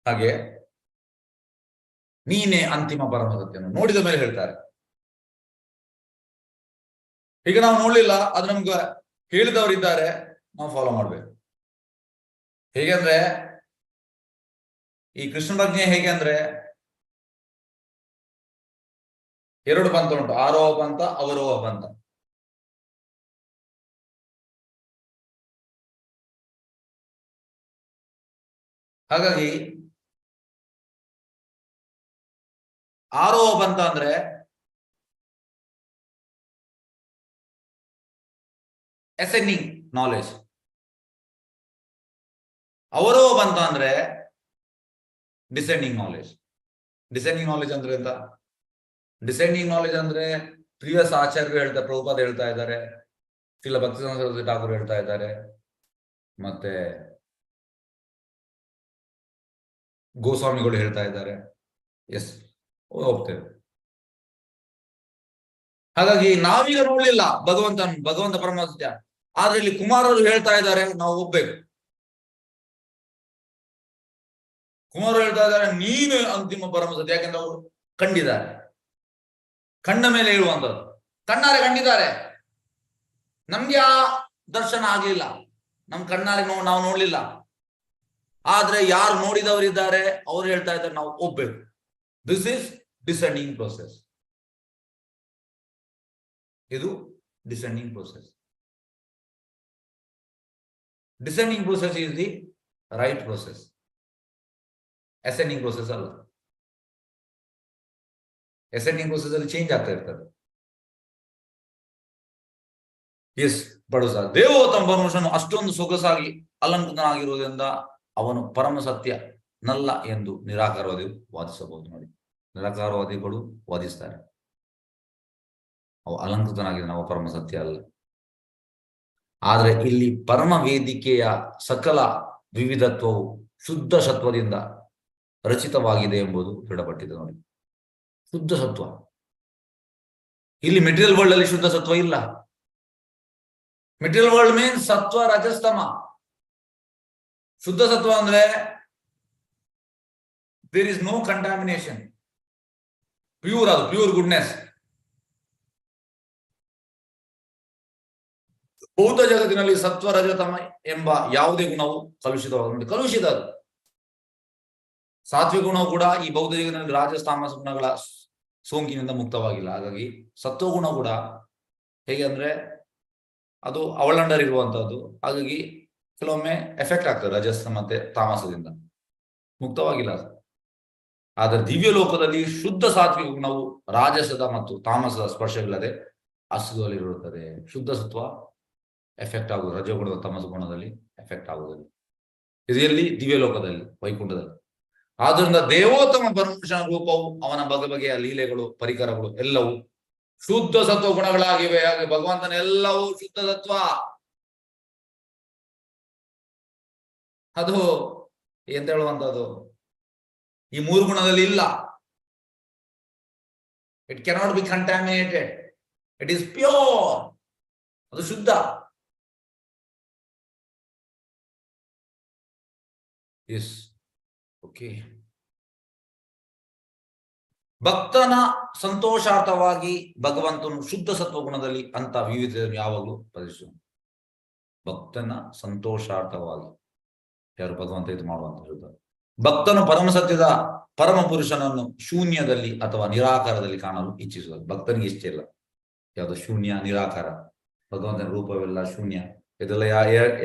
ಹಾಗೆ ನೀನೇ ಅಂತಿಮ ಪರಮ ಸತ್ಯವನ್ನು ನೋಡಿದ ಮೇಲೆ ಹೇಳ್ತಾರೆ. ಈಗ ನಾವು ನೋಡ್ಲಿಲ್ಲ, ಅದು ನಮ್ಗೆ ಹೇಳಿದವರಿದ್ದಾರೆ, ನಾವು ಫಾಲೋ ಮಾಡ್ಬೇಕು. ಹೇಗೆ ಅಂದ್ರೆ ಈ ಕೃಷ್ಣ ಪ್ರಜ್ಞೆ ಹೇಗೆ ಅಂದ್ರೆ ಎರಡು ಪಂಥ ಉಂಟು, ಆರೋಹ ಪಂಥ, ಅವರೋಹ ಪಂಥ. ಹಾಗಾಗಿ ಆರೋಹ ಪಂಥ ಅಂದ್ರೆ ಅಸೆಂಡಿಂಗ್ ನಾಲೆಜ್. ಅವರೋಹ ಪಂಥ ಅಂದ್ರೆ ಡಿಸೆಂಡಿಂಗ್ ನಾಲೆಜ್. ಡಿಸೆಂಡಿಂಗ್ ನಾಲೆಜ್ ಅಂದ್ರೆ ಎಂತ? ಡಿಸೆಂಡಿಂಗ್ ನಾಲೆಜ್ ಅಂದ್ರೆ ಪ್ರಿಯಸ್ ಆಚಾರ್ಯರು ಹೇಳ್ತಾರೆ, ಪ್ರಭುಪಾದ ಹೇಳ್ತಾ ಇದ್ದಾರೆ, ಶ್ರೀಲ ಭಕ್ತಿ ಸರಸ್ವತಿ ಠಾಕೂರ್ ಹೇಳ್ತಾ ಇದ್ದಾರೆ, ಮತ್ತೆ ಗೋಸ್ವಾಮಿಗಳು ಹೇಳ್ತಾ ಇದ್ದಾರೆ. ಎಸ್, ಹೋಗ್ತೇವೆ. ಹಾಗಾಗಿ ನಾವೀಗ ನೋಡ್ಲಿಲ್ಲ ಭಗವಂತ ಪರಮ ಸತ್ಯ, ಆದ್ರೆ ಇಲ್ಲಿ ಕುಮಾರರು ಹೇಳ್ತಾ ಇದ್ದಾರೆ, ನಾವು ಹೋಗ್ಬೇಕು. ಕುಮಾರರು ಹೇಳ್ತಾ ಇದ್ದಾರೆ ನೀನು ಅಂತಿಮ ಪರಮ ಸತ್ಯ, ಯಾಕೆಂದ್ರೆ ಅವರು ಕಂಡಿದ್ದಾರೆ. ಕಂಡ ಮೇಲೆ ಹೇಳುವಂಥದ್ದು, ಕಣ್ಣಾರೆ ಕಂಡಿದ್ದಾರೆ. ನಮ್ಗೆ ಆ ದರ್ಶನ ಆಗ್ಲಿಲ್ಲ, ನಮ್ ಕಣ್ಣಾರೆ ನಾವು ನೋಡ್ಲಿಲ್ಲ. ಆದ್ರೆ ಯಾರು ನೋಡಿದವರಿದ್ದಾರೆ ಅವ್ರು ಹೇಳ್ತಾ ಇದ್ದಾರೆ ನಾವು ಹೋಗ್ಬೇಕು. This is descending process. ಇದು descending process. Descending process is the right process. Ascending process ಅಲ್ಲ. ಅಸೆಂಡಿಂಗ್ ಪ್ರೋಸೆಸ್ ಅಲ್ಲಿ ಚೇಂಜ್ ಆಗ್ತಾ ಇರ್ತದೆ. ಎಸ್, ಬಡುಸ ದೇವೋತ್ತಮ ಪರಮೇಶ್ವರನು ಅಷ್ಟೊಂದು ಸೊಗಸಾಗಿ ಅಲಂಕೃತನಾಗಿರುವುದರಿಂದ ಅವನು ಪರಮ ಸತ್ಯ ನಲ್ಲ ಎಂದು ನಿರಾಕಾರವಾದಿಗಳು ವಾದಿಸಬಹುದು. ನೋಡಿ, ನಿರಾಕಾರವಾದಿಗಳು ವಾದಿಸ್ತಾರೆ ಅವು ಅಲಂಕೃತನಾಗಿದೆ, ನಾವು ಪರಮ ಸತ್ಯ ಅಲ್ಲ. ಆದ್ರೆ ಇಲ್ಲಿ ಪರಮ ವೇದಿಕೆಯ ಸಕಲ ವಿವಿಧತ್ವವು ಶುದ್ಧ ಸತ್ವದಿಂದ ರಚಿತವಾಗಿದೆ ಎಂಬುದು ದೃಢಪಟ್ಟಿದೆ. ನೋಡಿ, ಶುದ್ಧ ಸತ್ವ. ಇಲ್ಲಿ ಮೆಟೀರಿಯಲ್ ವರ್ಲ್ಡ್ ಅಲ್ಲಿ ಶುದ್ಧ ಸತ್ವ ಇಲ್ಲ. ಮೆಟೀರಿಯಲ್ ವರ್ಲ್ಡ್ ಮೀನ್ಸ್ ಸತ್ವ ರಜಸ್ತಮ. ಶುದ್ಧ ಸತ್ವ ಅಂದ್ರೆ there is no contamination, pure, ಅದು ಪ್ಯೂರ್ ಗುಡ್ನೆಸ್. ಭೌತ ಜಗತ್ತಿನಲ್ಲಿ ಸತ್ವ ರಜತಮ ಎಂಬ ಯಾವುದೇ ಗುಣವು ಕಲುಷಿತವಾದ, ಕಲುಷಿತ ಅದು. ಸಾತ್ವಿಕ ಗುಣವು ಕೂಡ ಈ ಬೌದ್ಧ ಜಗತ್ತಿನಲ್ಲಿ ರಾಜಸ ತಾಮಸ ಗುಣಗಳ ಸೋಂಕಿನಿಂದ ಮುಕ್ತವಾಗಿಲ್ಲ. ಹಾಗಾಗಿ ಸತ್ವಗುಣ ಕೂಡ ಹೇಗೆ ಅಂದ್ರೆ ಅದು ಅವಳಂಡರ್ ಇರುವಂತಹದ್ದು. ಹಾಗಾಗಿ ಕೆಲವೊಮ್ಮೆ ಎಫೆಕ್ಟ್ ಆಗ್ತದೆ ರಜಸ್ ಮತ್ತೆ ತಾಮಸದಿಂದ, ಮುಕ್ತವಾಗಿಲ್ಲ. ಆದರೆ ದಿವ್ಯ ಲೋಕದಲ್ಲಿ ಶುದ್ಧ ಸಾತ್ವಿಕ ಗುಣವು ರಾಜಸದ ಮತ್ತು ತಾಮಸದ ಸ್ಪರ್ಶವಿಲ್ಲದೆ ಅಸ್ತಿತ್ವದಲ್ಲಿರುತ್ತದೆ. ಶುದ್ಧ ಸತ್ವ ಎಫೆಕ್ಟ್ ಆಗುವುದು, ರಜಗುಣದ ತಮಸ ಗುಣದಲ್ಲಿ ಎಫೆಕ್ಟ್ ಆಗುವುದಿಲ್ಲ. ಇದರಲ್ಲಿ ದಿವ್ಯ ಲೋಕದಲ್ಲಿ, ವೈಕುಂಠದಲ್ಲಿ. ಆದ್ರಿಂದ ದೇವೋತ್ತಮ ಪರಮೇಶ್ವರನ ರೂಪವು, ಅವನ ಬಗೆಯ ಲೀಲೆಗಳು, ಪರಿಕರಗಳು ಎಲ್ಲವೂ ಶುದ್ಧ ಸತ್ವ ಗುಣಗಳಾಗಿವೆ. ಹಾಗೆ ಭಗವಂತನ ಎಲ್ಲವೂ ಶುದ್ಧ ಸತ್ವ. ಅದು ಎಂತ ಹೇಳುವಂತದ್ದು, ಈ ಮೂರು ಗುಣದಲ್ಲಿ ಇಲ್ಲ. It cannot be contaminated, it is pure. ಅದು ಶುದ್ಧ. Yes, okay. ಭಕ್ತನ ಸಂತೋಷಾರ್ಥವಾಗಿ ಭಗವಂತನು ಶುದ್ಧ ಸತ್ವ ಗುಣದಲ್ಲಿ ಅಂತ ವಿವಿಧ ಯಾವಾಗಲೂ ಪ್ರದರ್ಶನ. ಭಕ್ತನ ಸಂತೋಷಾರ್ಥವಾಗಿ ಯಾರು ಭಗವಂತ ಇದು ಮಾಡುವಂತ ಶುದ್ಧ. ಭಕ್ತನು ಪರಮ ಸತ್ಯದ ಪರಮ ಪುರುಷನನ್ನು ಶೂನ್ಯದಲ್ಲಿ ಅಥವಾ ನಿರಾಕಾರದಲ್ಲಿ ಕಾಣಲು ಇಚ್ಛಿಸುವುದು. ಭಕ್ತನಿಗೆ ಇಷ್ಟ ಇಲ್ಲ ಯಾವುದು ಶೂನ್ಯ, ನಿರಾಕಾರ, ಭಗವಂತನ ರೂಪವೆಲ್ಲ ಶೂನ್ಯ. ಇದೆಲ್ಲ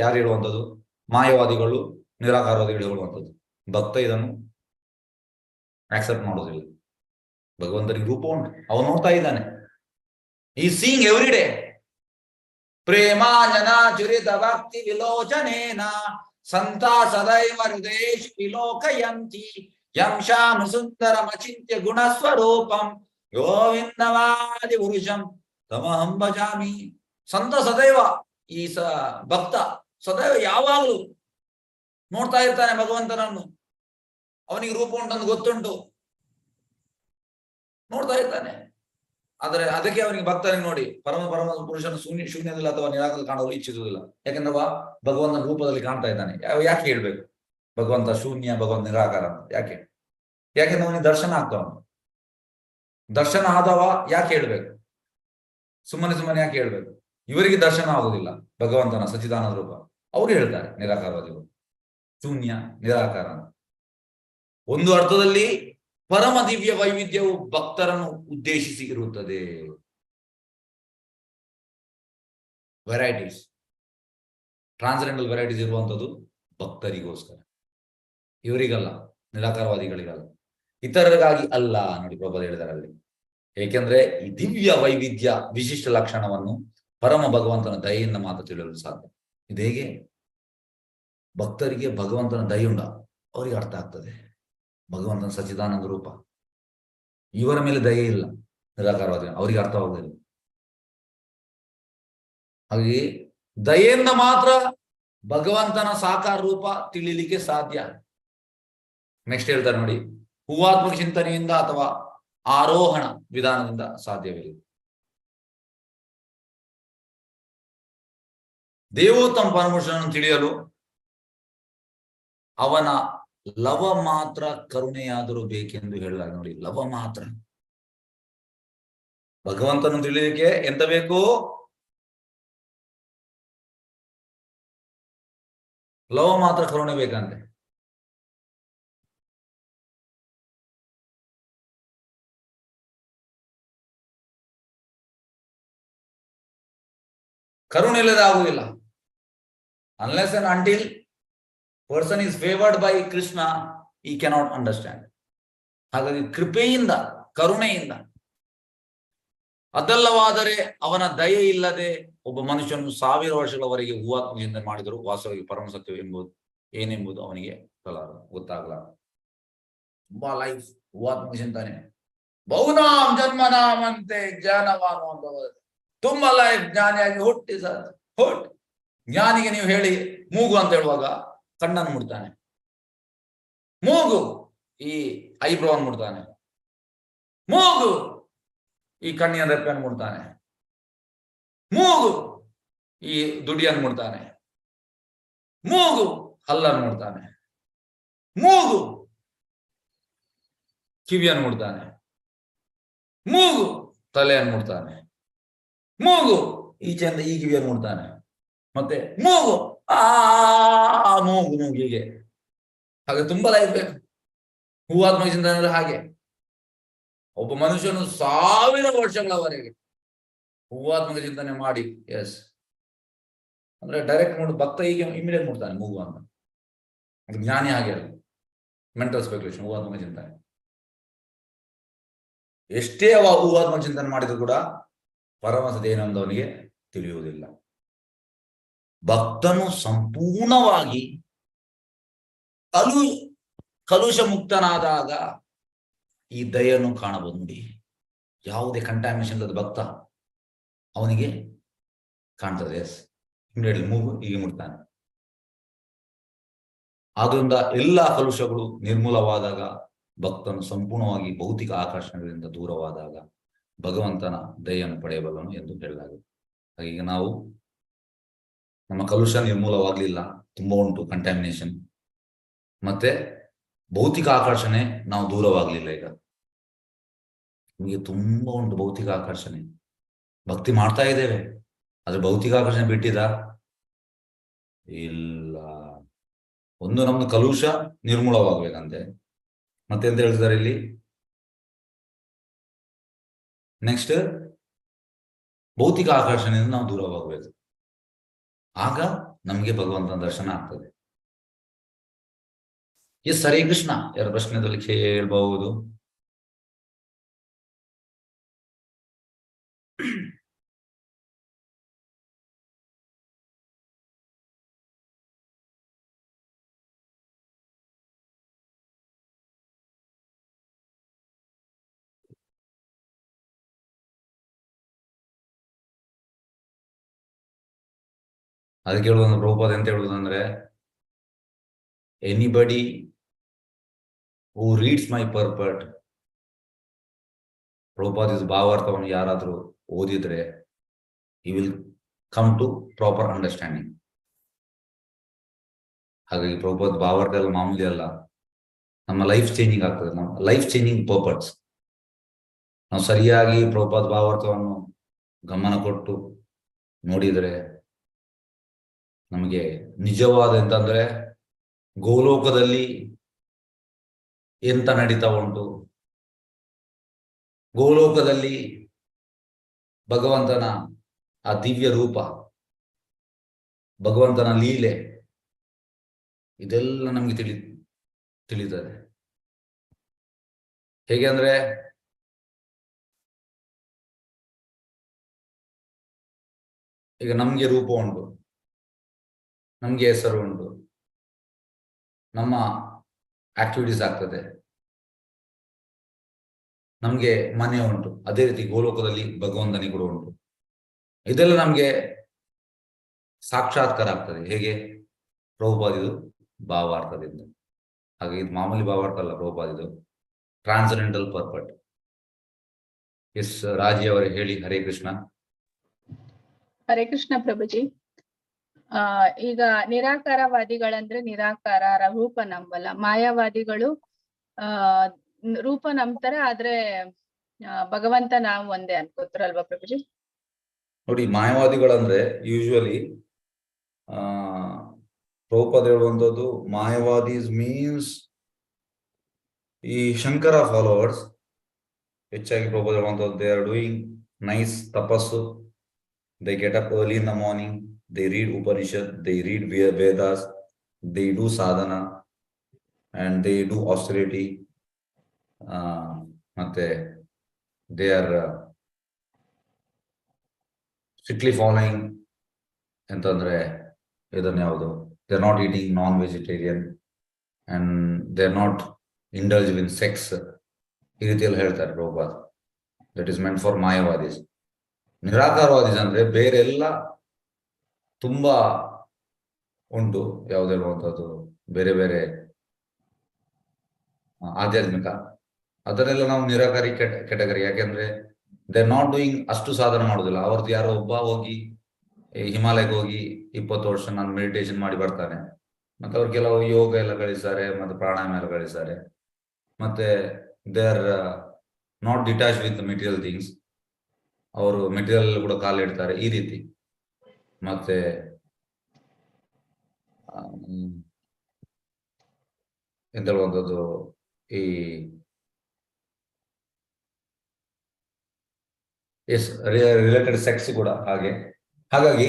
ಯಾರು ಹೇಳುವಂಥದ್ದು? ಮಾಯವಾದಿಗಳು, ನಿರಾಕಾರವಾದಿಗಳು ಹೇಳುವಂಥದ್ದು. ಭಕ್ತ ಇದನ್ನು ಆಕ್ಸೆಪ್ಟ್ ಮಾಡೋದಿಲ್ಲ. ಭಗವಂತನಿಗೆ ರೂಪ ಉಂಟು, ಅವನು ನೋಡ್ತಾ ಇದ್ದಾನೆ. ಈ ಸೀಯಿಂಗ್ ಎವ್ರಿ ಡೇ. ಪ್ರೇಮಾಂಜನ ಚುರಿತ ಭಕ್ತಿ ವಿಲೋಚನೇನ ಸಂತ ಸದೈವ ಹೃದಯೇಶು ವಿಲೋಕಯಂತಿ ಯಂಶಾಮ ಸುಂದರಮಚಿಂತ್ಯ ಗುಣಸ್ವರೂಪಂ ಗೋವಿಂದವಾದಿ ಪುರುಷಂ ತಮಹಂ ಭಜಾಮಿ. ಸಂತ ಸದೈವ, ಈ ಭಕ್ತ ಸದೈವ ಯಾವಾಗಲೂ ನೋಡ್ತಾ ಇರ್ತಾನೆ ಭಗವಂತನನ್ನು. ಅವನಿಗೆ ರೂಪ ಉಂಟಂತ ಗೊತ್ತುಂಟು, ನೋಡ್ತಾ ಇದ್ದಾನೆ. ಆದರೆ ಅದಕ್ಕೆ ಅವನಿಗೆ ಭಕ್ತನಿಗೆ ನೋಡಿ ಪರಮ ಪರಮ ಪುರುಷನ ಶೂನ್ಯದಲ್ಲಿ ಅಥವಾ ನಿರಾಕರ ಕಾಣಲು ಇಚ್ಛಿಸುವುದಿಲ್ಲ. ಯಾಕಂದ್ರೆ ಭಗವಂತನ ರೂಪದಲ್ಲಿ ಕಾಣ್ತಾ ಇದ್ದಾನೆ. ಯಾಕೆ ಹೇಳ್ಬೇಕು ಭಗವಂತ ಶೂನ್ಯ, ಭಗವಂತ ನಿರಾಕಾರ ಅಂತ? ಯಾಕೆಂದ್ರೆ ಅವನಿಗೆ ದರ್ಶನ ಆಗ್ತಾವ. ದರ್ಶನ ಆದವ ಯಾಕೆ ಹೇಳ್ಬೇಕು? ಸುಮ್ಮನೆ ಯಾಕೆ ಹೇಳ್ಬೇಕು? ಇವರಿಗೆ ದರ್ಶನ ಆಗುದಿಲ್ಲ ಭಗವಂತನ ಸಚ್ಚಿದಾನಂದ ರೂಪ. ಅವರು ಹೇಳ್ತಾರೆ ನಿರಾಕಾರವಾದಿಗಳು ಶೂನ್ಯ ನಿರಾಕಾರ. ಒಂದು ಅರ್ಥದಲ್ಲಿ ಪರಮ ದಿವ್ಯ ವೈವಿಧ್ಯವು ಭಕ್ತರನ್ನು ಉದ್ದೇಶಿಸಿ ಇರುತ್ತದೆ. ವೆರೈಟೀಸ್, ಟ್ರಾನ್ಸ್ಜೆಂಡಲ್ ವೆರೈಟೀಸ್ ಇರುವಂತದ್ದು ಭಕ್ತರಿಗೋಸ್ಕರ, ಇವರಿಗಲ್ಲ, ನಿರಾಕಾರವಾದಿಗಳಿಗಲ್ಲ, ಇತರರಿಗಾಗಿ ಅಲ್ಲ. ನೋಡಿ ಪ್ರಭುಪಾದ ಹೇಳಿದ್ದಾರೆ ಅಲ್ಲಿ. ಏಕೆಂದ್ರೆ ಈ ದಿವ್ಯ ವೈವಿಧ್ಯ ವಿಶಿಷ್ಟ ಲಕ್ಷಣವನ್ನು ಪರಮ ಭಗವಂತನ ದಯೆಯಿಂದ ಮಾತ್ರ ತಿಳಿಯಲು ಸಾಧ್ಯ. ಇದು ಹೇಗೆ? ಭಕ್ತರಿಗೆ ಭಗವಂತನ ದಯುಂಡ ಅವರಿಗೆ ಅರ್ಥ ಆಗ್ತದೆ. ಭಗವಂತನ ಸಚ್ಚಿದಾನಂದ ರೂಪ, ಇವರ ಮೇಲೆ ದಯೆ ಇಲ್ಲ ನಿರಾಕಾರವಾದ ಅವರಿಗೆ ಅರ್ಥವಾಗುವುದಿಲ್ಲ. ಹಾಗೆ ದಯೆಯಿಂದ ಮಾತ್ರ ಭಗವಂತನ ಸಾಕಾರ ರೂಪ ತಿಳಿಲಿಕ್ಕೆ ಸಾಧ್ಯ. ನೆಕ್ಸ್ಟ್ ಹೇಳ್ತಾರೆ ನೋಡಿ, ಹೂವಾತ್ಮಕ ಚಿಂತನೆಯಿಂದ ಅಥವಾ ಆರೋಹಣ ವಿಧಾನದಿಂದ ಸಾಧ್ಯವಿಲ್ಲ. ದೇವೋತ್ತಮ ಪರಮಪುರುಷನನ್ನು ತಿಳಿಯಲು ಅವನ ಲವ ಮಾತ್ರ ಕರುಣೆಯಾದರೂ ಬೇಕೆಂದು ಹೇಳಿದಾಗ ನೋಡಿ, ಲವ ಮಾತ್ರ. ಭಗವಂತನ ತಿಳಿಯಲಿಕ್ಕೆ ಎಂತ ಬೇಕು? ಲವ ಮಾತ್ರ ಕರುಣೆ ಬೇಕಂತೆ. ಕರುಣೆ ಇಲ್ಲದೆ ಆಗುವುದಿಲ್ಲ. Unless and until person is favored by Krishna, he cannot understand. ಹಾಗಾಗಿ ಕೃಪೆಯಿಂದ, ಕರುಣೆಯಿಂದ, ಅದಲ್ಲವಾದರೆ ಅವನ ದಯೆ ಇಲ್ಲದೆ ಒಬ್ಬ ಮನುಷ್ಯನು 1000 ವರ್ಷಗಳವರೆಗೆ ಹೂವಾತ್ಮಕ ಚಿಂತನೆ ಮಾಡಿದರೂ ವಾಸ್ತವವಾಗಿ ಪರಮ ಸತ್ಯ ಎಂಬುದು ಏನೆಂಬುದು ಅವನಿಗೆ ಗೊತ್ತಾಗಲಾರ. ತುಂಬಾ ಲೈಫ್ ಹೂವಾತ್ಮಕ ಚಿಂತನೆ, ಬಹುನಾಂ ಜನ್ಮನಾಮಂತೆ ಜ್ಞಾನವಾನು ಅಂತ ತುಂಬಾ ಲೈಫ್ ಜ್ಞಾನಿಯಾಗಿ ಹುಟ್ಟಿ ಜ್ಞಾನಿಗೆ ನೀವು ಹೇಳಿ ಮೂಗು ಅಂತ ಹೇಳುವಾಗ ಕಣ್ಣನ್ನು ಮುಡ್ತಾನೆ, ಮೂಗು ಈ ಐಬ್ರೋವನ್ನು ಮುಡ್ತಾನೆ, ಮೂಗು ಈ ಕಣ್ಣಿನ ರೆಪ್ಪೆಯನ್ನು ಮುಡ್ತಾನೆ, ಮೂಗು ಈ ದುಡಿಯನ್ನು ಮುಡ್ತಾನೆ, ಮೂಗು ಹಲ್ಲನ್ನು ಮುಡ್ತಾನೆ, ಮೂಗು ಕಿವಿಯನ್ನು ಮುಡ್ತಾನೆ, ಮೂಗು ತಲೆಯನ್ನು ಮುಡ್ತಾನೆ, ಮೂಗು ಈಚೆಯಿಂದ ಈ ಕಿವಿಯನ್ನು ಮುಡ್ತಾನೆ, ಮತ್ತೆ ಮೂಗು ಮೂಗು ಹೀಗೆ. ಹಾಗೆ ತುಂಬಾ ಲೈಫ್ ಬೇಕು ಹೂವಾತ್ಮಕ ಚಿಂತನೆ. ಹಾಗೆ ಒಬ್ಬ ಮನುಷ್ಯನು 1000 ವರ್ಷಗಳವರೆಗೆ ಹೂವಾತ್ಮಕ ಚಿಂತನೆ ಮಾಡಿ, ಎಸ್ ಅಂದ್ರೆ ಡೈರೆಕ್ಟ್ ನೋಡಿ ಭಕ್ತ ಹೀಗೆ ಇಮಿಡಿಯೇಟ್ ಮುಡ್ತಾನೆ ಮೂಗು ಅಂತ. ಅದು ಜ್ಞಾನಿ ಹಾಗೆ ಅಲ್ಲ, ಮೆಂಟಲ್ ಸ್ಪೆಕ್ಯುಲೇಷನ್, ಹೂವಾತ್ಮಕ ಚಿಂತನೆ. ಎಷ್ಟೇ ಅವ ಹೂವಾತ್ಮಕ ಚಿಂತನೆ ಮಾಡಿದ್ರು ಕೂಡ ಪರಮಸದ ಏನೊಂದು ಅವನಿಗೆ ತಿಳಿಯುವುದಿಲ್ಲ. ಭಕ್ತನು ಸಂಪೂರ್ಣವಾಗಿ ಕಲುಷ ಮುಕ್ತನಾದಾಗ ಈ ದಯೆಯನ್ನು ಕಾಣಬಹುದು. ನೋಡಿ, ಯಾವುದೇ ಕಂಟಾಮಿನೇಷನ್ ಇಲ್ಲದ ಭಕ್ತ ಅವನಿಗೆ ಕಾಣ್ತದೆ. ಎಸ್, ಇಮಿಡಿಯೇಟ್ಲಿ ಮೂಗು ಹೀಗೆ ಮುಡ್ತಾನೆ. ಆದ್ರಿಂದ ಎಲ್ಲ ಕಲುಷಗಳು ನಿರ್ಮೂಲವಾದಾಗ, ಭಕ್ತನು ಸಂಪೂರ್ಣವಾಗಿ ಭೌತಿಕ ಆಕರ್ಷಣೆಗಳಿಂದ ದೂರವಾದಾಗ ಭಗವಂತನ ದಯೆಯನ್ನು ಪಡೆಯಬಲ್ಲನು ಎಂದು ಹೇಳಲಾಗಿದೆ. ಹಾಗೆ ನಾವು ನಮ್ಮ ಕಲುಷ ನಿರ್ಮೂಲವಾಗ್ಲಿಲ್ಲ, ತುಂಬಾ ಉಂಟು ಕಂಟ್ಯಾಮಿನೇಷನ್, ಮತ್ತೆ ಭೌತಿಕ ಆಕರ್ಷಣೆ ನಾವು ದೂರವಾಗ್ಲಿಲ್ಲ. ಈಗ ನಮಗೆ ತುಂಬಾ ಉಂಟು ಭೌತಿಕ ಆಕರ್ಷಣೆ, ಭಕ್ತಿ ಮಾಡ್ತಾ ಇದ್ದೇವೆ, ಆದ್ರೆ ಭೌತಿಕ ಆಕರ್ಷಣೆ ಬಿಟ್ಟಿದ ಇಲ್ಲ. ಒಂದು ನಮ್ದು ಕಲುಷ ನಿರ್ಮೂಲವಾಗ್ಬೇಕಂತೆ, ಮತ್ತೆ ಎಂತ ಹೇಳ್ತಿದ್ದಾರೆ ಇಲ್ಲಿ ನೆಕ್ಸ್ಟ್, ಭೌತಿಕ ಆಕರ್ಷಣೆಯಿಂದ ನಾವು ದೂರವಾಗಬೇಕು. ಆಗ ನಮಗೆ ಭಗವಂತನ ದರ್ಶನ ಆಗ್ತದೆ. ಎಸ್, ಹರೇ ಕೃಷ್ಣ. ಯಾರ ಪ್ರಶ್ನೆದಲ್ಲಿ ಕೇಳಬಹುದು? ಅದಕ್ಕೆ ಹೇಳುವುದಂದ್ರೆ ಪ್ರಭುಪಾದ ಎಂತ ಹೇಳುವುದಂದ್ರೆ, ಎನಿಬಡಿ ಹೂ ರೀಡ್ಸ್ ಮೈ ಪರ್ಪಟ್, ಪ್ರಭುಪಾದ ಭಾವಾರ್ಥವನ್ನು ಯಾರಾದರೂ ಓದಿದ್ರೆ he will come to proper understanding. ಹಾಗಾಗಿ ಪ್ರಭುಪಾದ ಭಾವಾರ್ಥ ಎಲ್ಲ ಮಾಮೂಲಿ ಅಲ್ಲ, ನಮ್ಮ ಲೈಫ್ ಚೇಂಜಿಂಗ್ ಆಗ್ತದೆ. ನಮ್ಮ ಲೈಫ್ ಚೇಂಜಿಂಗ್ ಪರ್ಪಸ್ ನಾವು ಸರಿಯಾಗಿ ಪ್ರಭುಪಾದ ಭಾವಾರ್ಥವನ್ನು ಗಮನ ಕೊಟ್ಟು ನೋಡಿದರೆ ನಮಗೆ ನಿಜವಾದ ಎಂತಂದ್ರೆ ಗೋಲೋಕದಲ್ಲಿ ಎಂತ ನಡೀತಾ ಉಂಟು, ಗೋಲೋಕದಲ್ಲಿ ಭಗವಂತನ ಆ ದಿವ್ಯ ರೂಪ, ಭಗವಂತನ ಲೀಲೆ, ಇದೆಲ್ಲ ನಮ್ಗೆ ತಿಳಿತದೆ. ಹೇಗೆ ಅಂದ್ರೆ ಈಗ ನಮ್ಗೆ ರೂಪ ಉಂಟು, ನಮ್ಗೆ ಹೆಸರು ಉಂಟು, ನಮ್ಮ ಆಕ್ಟಿವಿಟೀಸ್ ಆಗ್ತದೆ, ನಮ್ಗೆ ಮನೆ ಉಂಟು. ಅದೇ ರೀತಿ ಗೋಲೋಕದಲ್ಲಿ ಭಗವಂತನಿಗೆ ಕೂಡ ಉಂಟು. ಇದೆಲ್ಲ ನಮ್ಗೆ ಸಾಕ್ಷಾತ್ಕಾರ ಆಗ್ತದೆ. ಹೇಗೆ? ಪ್ರಭುಪಾದಿದು ಭಾವಾರ್ಥದಿಂದ. ಹಾಗೆ ಇದು ಮಾಮೂಲಿ ಭಾವಾರ್ಥ ಅಲ್ಲ, ಪ್ರಭುಪಾದಿದು ಟ್ರಾನ್ಸೆಂಡೆಂಟಲ್ ಪರ್ಪಟ್. ಎಸ್ ರಾಜಿ ಅವರೇ ಹೇಳಿ. ಹರೇ ಕೃಷ್ಣ. ಹರೇ ಕೃಷ್ಣ ಪ್ರಭುಜಿ. ಈಗ ನಿರಾಕಾರವಾದಿಗಳಂದ್ರೆ ನಿರಾಕಾರ ರೂಪ ನಂಬಲ್ಲ, ಮಾಯಾವಾದಿಗಳು ರೂಪ ನಂಬ್ತಾರೆ, ಆದ್ರೆ ಭಗವಂತ ನಾವು ಒಂದೇ ಅನ್ಕೋತಾರಲ್ವಾ ಪ್ರಭುಜಿ? ನೋಡಿ, ಮಾಯಾವಾದಿಗಳಂದ್ರೆ ಯೂಶುವಲಿ ಪ್ರಭುಪಾದ ಹೇಳುವಂಥದ್ದು, ಮಾಯಾವಾದೀಸ್ ಮೀನ್ಸ್ ಈ ಶಂಕರ ಫಾಲೋವರ್ಸ್. ಹೆಚ್ಚಾಗಿ ಪ್ರಭುಪಾದ ಹೇಳುವಂಥದ್ದು, ದೇ ಆರ್ ಡೂಯಿಂಗ್ ನೈಸ್ ತಪಸ್ಸು, they get up early in the morning, they read Upanishad, they read Vedas, they do sadhana and they do austerity, ಮತ್ತೆ they are strictly following ಎಂತಂದ್ರೆ ಇದನ್ನ ಯಾವುದು, they are not eating non-vegetarian and they are not indulged in sex. ಈ ರೀತಿಯಲ್ಲಿ ಹೇಳ್ತಾರೆ Prabhupada. That is meant for Mayavadis. ನಿರಾಕಾರವಾದೀಸ್ ಅಂದ್ರೆ ಬೇರೆ ಎಲ್ಲ ತುಂಬಾ ಉಂಟು. ಯಾವ್ದು ಹೇಳುವಂಥದ್ದು, ಬೇರೆ ಬೇರೆ ಆಧ್ಯಾತ್ಮಿಕ, ಅದನ್ನೆಲ್ಲ ನಾವು ನಿರಾಕಾರಿ ಕೆಟಗರಿ. ಯಾಕೆಂದ್ರೆ ದೇ ಆರ್ ನಾಟ್ ಡೂಯಿಂಗ್, ಅಷ್ಟು ಸಾಧನ ಮಾಡುದಿಲ್ಲ. ಅವ್ರದ್ದು ಯಾರೋ ಒಬ್ಬ ಹೋಗಿ ಹಿಮಾಲಯಕ್ಕೆ ಹೋಗಿ 20 ವರ್ಷ ನಾನು ಮೆಡಿಟೇಷನ್ ಮಾಡಿ ಬರ್ತಾನೆ, ಮತ್ತೆ ಅವ್ರು ಕೆಲವು ಯೋಗ ಎಲ್ಲ ಗಳಿಸ್ತಾರೆ, ಮತ್ತೆ ಪ್ರಾಣಾಯಾಮ ಎಲ್ಲ ಗಳಿಸ್ತಾರೆ, ಮತ್ತೆ they are not detach with material things. ಅವರು ಮೆಟೀರಿಯಲ್ ಕೂಡ ಕಾಲಿಡ್ತಾರೆ, ಈ ರೀತಿ. ಮತ್ತೆ ಎಂತ ಹೇಳುವಂಥದ್ದು, ಈ ಎಸ್ ರಿಲೇಟೆಡ್ ಸೆಕ್ಸ್ ಕೂಡ ಹಾಗೆ. ಹಾಗಾಗಿ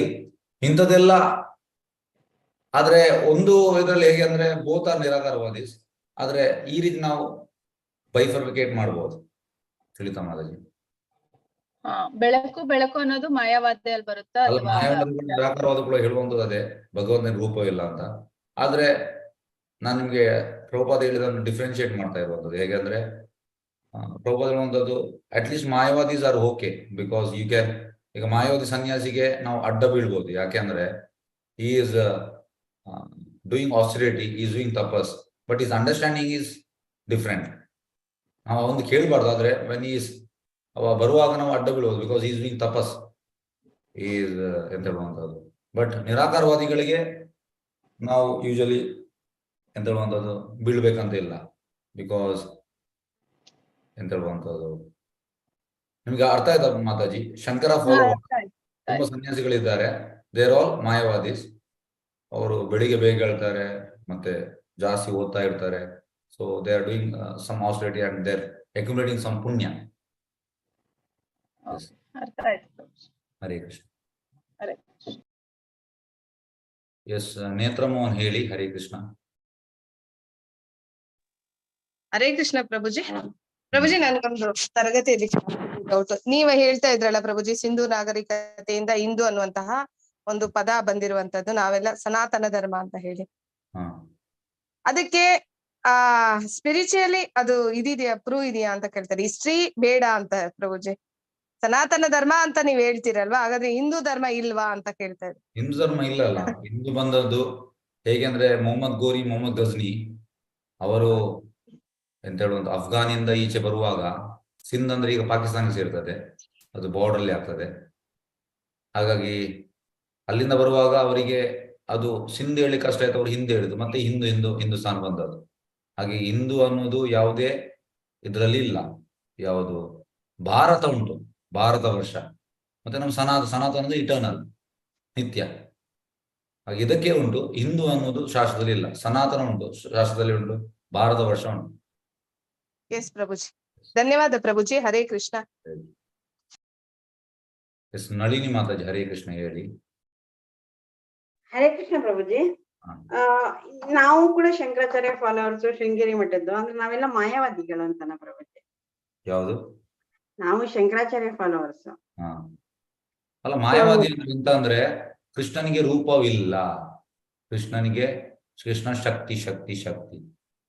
ಇಂಥದ್ದೆಲ್ಲ. ಆದ್ರೆ ಒಂದು ಇದರಲ್ಲಿ ಹೇಗೆ ಅಂದ್ರೆ ಬೋತ್ ಆರ್ ನಿರಾಕಾರವಾದಿ, ಆದ್ರೆ ಈ ರೀತಿ ನಾವು ಬೈಫರ್ಫಿಕೇಟ್ ಮಾಡ್ಬೋದು. ತಿಳಿತಾ ಮಾತಾಜಿ? ಬೆಳಕು ಬೆಳಕು ಅನ್ನೋದು ಮಾಯಾವಾದ್ಯಲ್ಲಿ ಬರುತ್ತಾ? ನಿರಾಕಾರವಾದ ಕೂಡ ಹೇಳುವಂಥದ್ದು ಅದೇ, ಭಗವಂತನ ರೂಪವಿಲ್ಲ ಅಂತ. ಆದ್ರೆ ನಾನು ನಿಮ್ಗೆ ಪ್ರಭುಪಾದ ಹೇಳಿದನ್ನು ಡಿಫ್ರೆನ್ಶಿಯೇಟ್ ಮಾಡ್ತಾ ಇರುವಂಥದ್ದು. ಹೇಗೆ ಅಂದ್ರೆ ಪ್ರಭುಪಾದ ಹೇಳುವಂಥದ್ದು, at least Mayavadis are okay, because you can. ಈಗ ಮಾಯಾವಾದಿ ಸನ್ಯಾಸಿಗೆ ನಾವು ಅಡ್ಡ ಬೀಳ್ಬೋದು. ಯಾಕೆಂದ್ರೆ he is doing austerity, he is doing tapas, but his understanding is different. ನಾವು ಒಂದು ಕೇಳಬಾರ್ದು. ಆದ್ರೆ when he is ಬರುವಾಗ ನಾವು ಅಡ್ಡ ಬೀಳ್ಬೋದು, because he is doing tapas, he is ಎಂತ ಹೇಳುವಂಥದ್ದು. ಬಟ್ ನಿರಾಕಾರವಾದಿಗಳಿಗೆ ನಾವು ಯೂಶಲಿ ಎಂತ ಹೇಳುವಂಥದ್ದು ಬೀಳ್ಬೇಕಂತ ಇಲ್ಲ, ಬಿಕಾಸ್ ಎಂತ ಹೇಳುವಂಥದ್ದು ನಿಮ್ಗೆ ಅರ್ಥ ಆಯ್ತಾ ಮಾತಾಜಿ? ಶಂಕರ ಫಾಲೋವರ್ ತುಂಬಾ ಸನ್ಯಾಸಿಗಳಿದ್ದಾರೆ, ದೇ ಆರ್ ಆಲ್ ಮಾಯಾವಾದೀಸ್. ಅವರು ಬೆಳಿಗ್ಗೆ ಬೇಗ ಹೇಳ್ತಾರೆ, ಮತ್ತೆ ಜಾಸ್ತಿ ಓದ್ತಾ ಇರ್ತಾರೆ. So they are doing some austerity and they are accumulating some punya. Hare Krishna. S ನೇತ್ರ ಮೋಹನ್ ಹೇಳಿ. ಹರೇ ಕೃಷ್ಣ. ಹರೇ ಕೃಷ್ಣ ಪ್ರಭುಜಿ. ಪ್ರಭುಜಿ, ನನ್ಗೊಂದು ತರಗತಿ ಡೌಟ್. ನೀವ ಹೇಳ್ತಾ ಇದ್ರಲ್ಲ ಪ್ರಭುಜಿ, ಸಿಂಧು ನಾಗರಿಕತೆಯಿಂದ ಹಿಂದೂ ಅನ್ನುವಂತಹ ಒಂದು ಪದ ಬಂದಿರುವಂತದ್ದು, ನಾವೆಲ್ಲ ಸನಾತನ ಧರ್ಮ ಅಂತ ಹೇಳಿ. ಅದಕ್ಕೆ ಸ್ಪಿರಿಚುಯಲಿ ಅದು ಇದಿದೆಯಾ, ಪ್ರೂವ್ ಇದೆಯಾ ಅಂತ ಕೇಳ್ತಾರೆ. ಹಿಸ್ಟ್ರಿ ಬೇಡ ಅಂತ ಪ್ರಭುಜಿ. ಸನಾತನ ಧರ್ಮ ಅಂತ ನೀವ್ ಹೇಳ್ತೀರಲ್ವಾ, ಹಾಗಾದ್ರೆ ಹಿಂದೂ ಧರ್ಮ ಇಲ್ವಾ ಅಂತ ಕೇಳ್ತಾ ಇದ್ರು. ಹಿಂದೂ ಧರ್ಮ ಇಲ್ಲಲ್ಲ. ಹಿಂದೂ ಬಂದದ್ದು ಹೇಗೆಂದ್ರೆ ಮೊಹಮ್ಮದ್ ಗೋರಿ, ಮೊಹಮ್ಮದ್ ಗಜ್ನಿ ಅವರು ಎಂತ ಹೇಳುವಂತ ಅಫ್ಘಾನಿಂದ ಈಚೆ ಬರುವಾಗ ಸಿಂಧ್ ಅಂದ್ರೆ ಈಗ ಪಾಕಿಸ್ತಾನಕ್ಕೆ ಸೇರ್ತದೆ, ಅದು ಬಾರ್ಡರ್ ಅಲ್ಲಿ ಆಗ್ತದೆ. ಹಾಗಾಗಿ ಅಲ್ಲಿಂದ ಬರುವಾಗ ಅವರಿಗೆ ಅದು ಸಿಂಧ್ ಹೇಳಿ ಕಷ್ಟ ಆಯ್ತು, ಅವ್ರು ಹಿಂದೆ ಹೇಳಿದ್ರು, ಮತ್ತೆ ಹಿಂದೂಸ್ತಾನ ಬಂದದ್ದು. ಹಾಗೆ ಹಿಂದೂ ಅನ್ನೋದು ಯಾವುದೇ ಇದರಲ್ಲಿ ಇಲ್ಲ. ಯಾವುದು ಭಾರತ ಉಂಟು, ಭಾರತ ವರ್ಷ, ಮತ್ತೆ ನಮ್ಮ ಸನಾತನ ಅಂದ್ರೆ ಇಟರ್ನಲ್, ನಿತ್ಯ. ಹಾಗೆ ಇದಕ್ಕೆ ಉಂಟು. ಹಿಂದೂ ಅನ್ನೋದು ಶಾಸ್ತ್ರದಲ್ಲಿ ಇಲ್ಲ, ಸನಾತನ ಉಂಟು, ಶಾಸ್ತ್ರದಲ್ಲಿ ಉಂಟು, ಭಾರತ ವರ್ಷ ಉಂಟು. ಎಸ್ ಪ್ರಭುಜಿ, ಧನ್ಯವಾದ ಪ್ರಭುಜಿ. ಹರೇ ಕೃಷ್ಣ. ಎಸ್ ನಳಿನಿ ಮಾತಾಜಿ, ಹರೇ ಕೃಷ್ಣ ಹೇಳಿ. ಹರೇ ಕೃಷ್ಣ ಪ್ರಭುಜಿ. ನಾವು ಕೂಡ ಶಂಕರಾಚಾರ್ಯ ಫಾಲೋವರ್ಸ್, ಶೃಂಗೇರಿ ಮಠದ್ದು. ಅಂದ್ರೆ ನಾವೆಲ್ಲ ಮಾಯಾವಾದಿಗಳು ಅಂತನ ಪ್ರಭುಜಿ? ಯಾವುದು? ನಾವು ಶಂಕರಾಚಾರ್ಯ ಫಾಲೋವರ್ಸ್. ಅಲ್ಲ, ಮಾಯಾವಾದಿ ಎಂತ ಅಂದ್ರೆ ಕೃಷ್ಣನಿಗೆ ರೂಪವಿಲ್ಲ, ಕೃಷ್ಣ ಶಕ್ತಿ ಶಕ್ತಿ ಶಕ್ತಿ,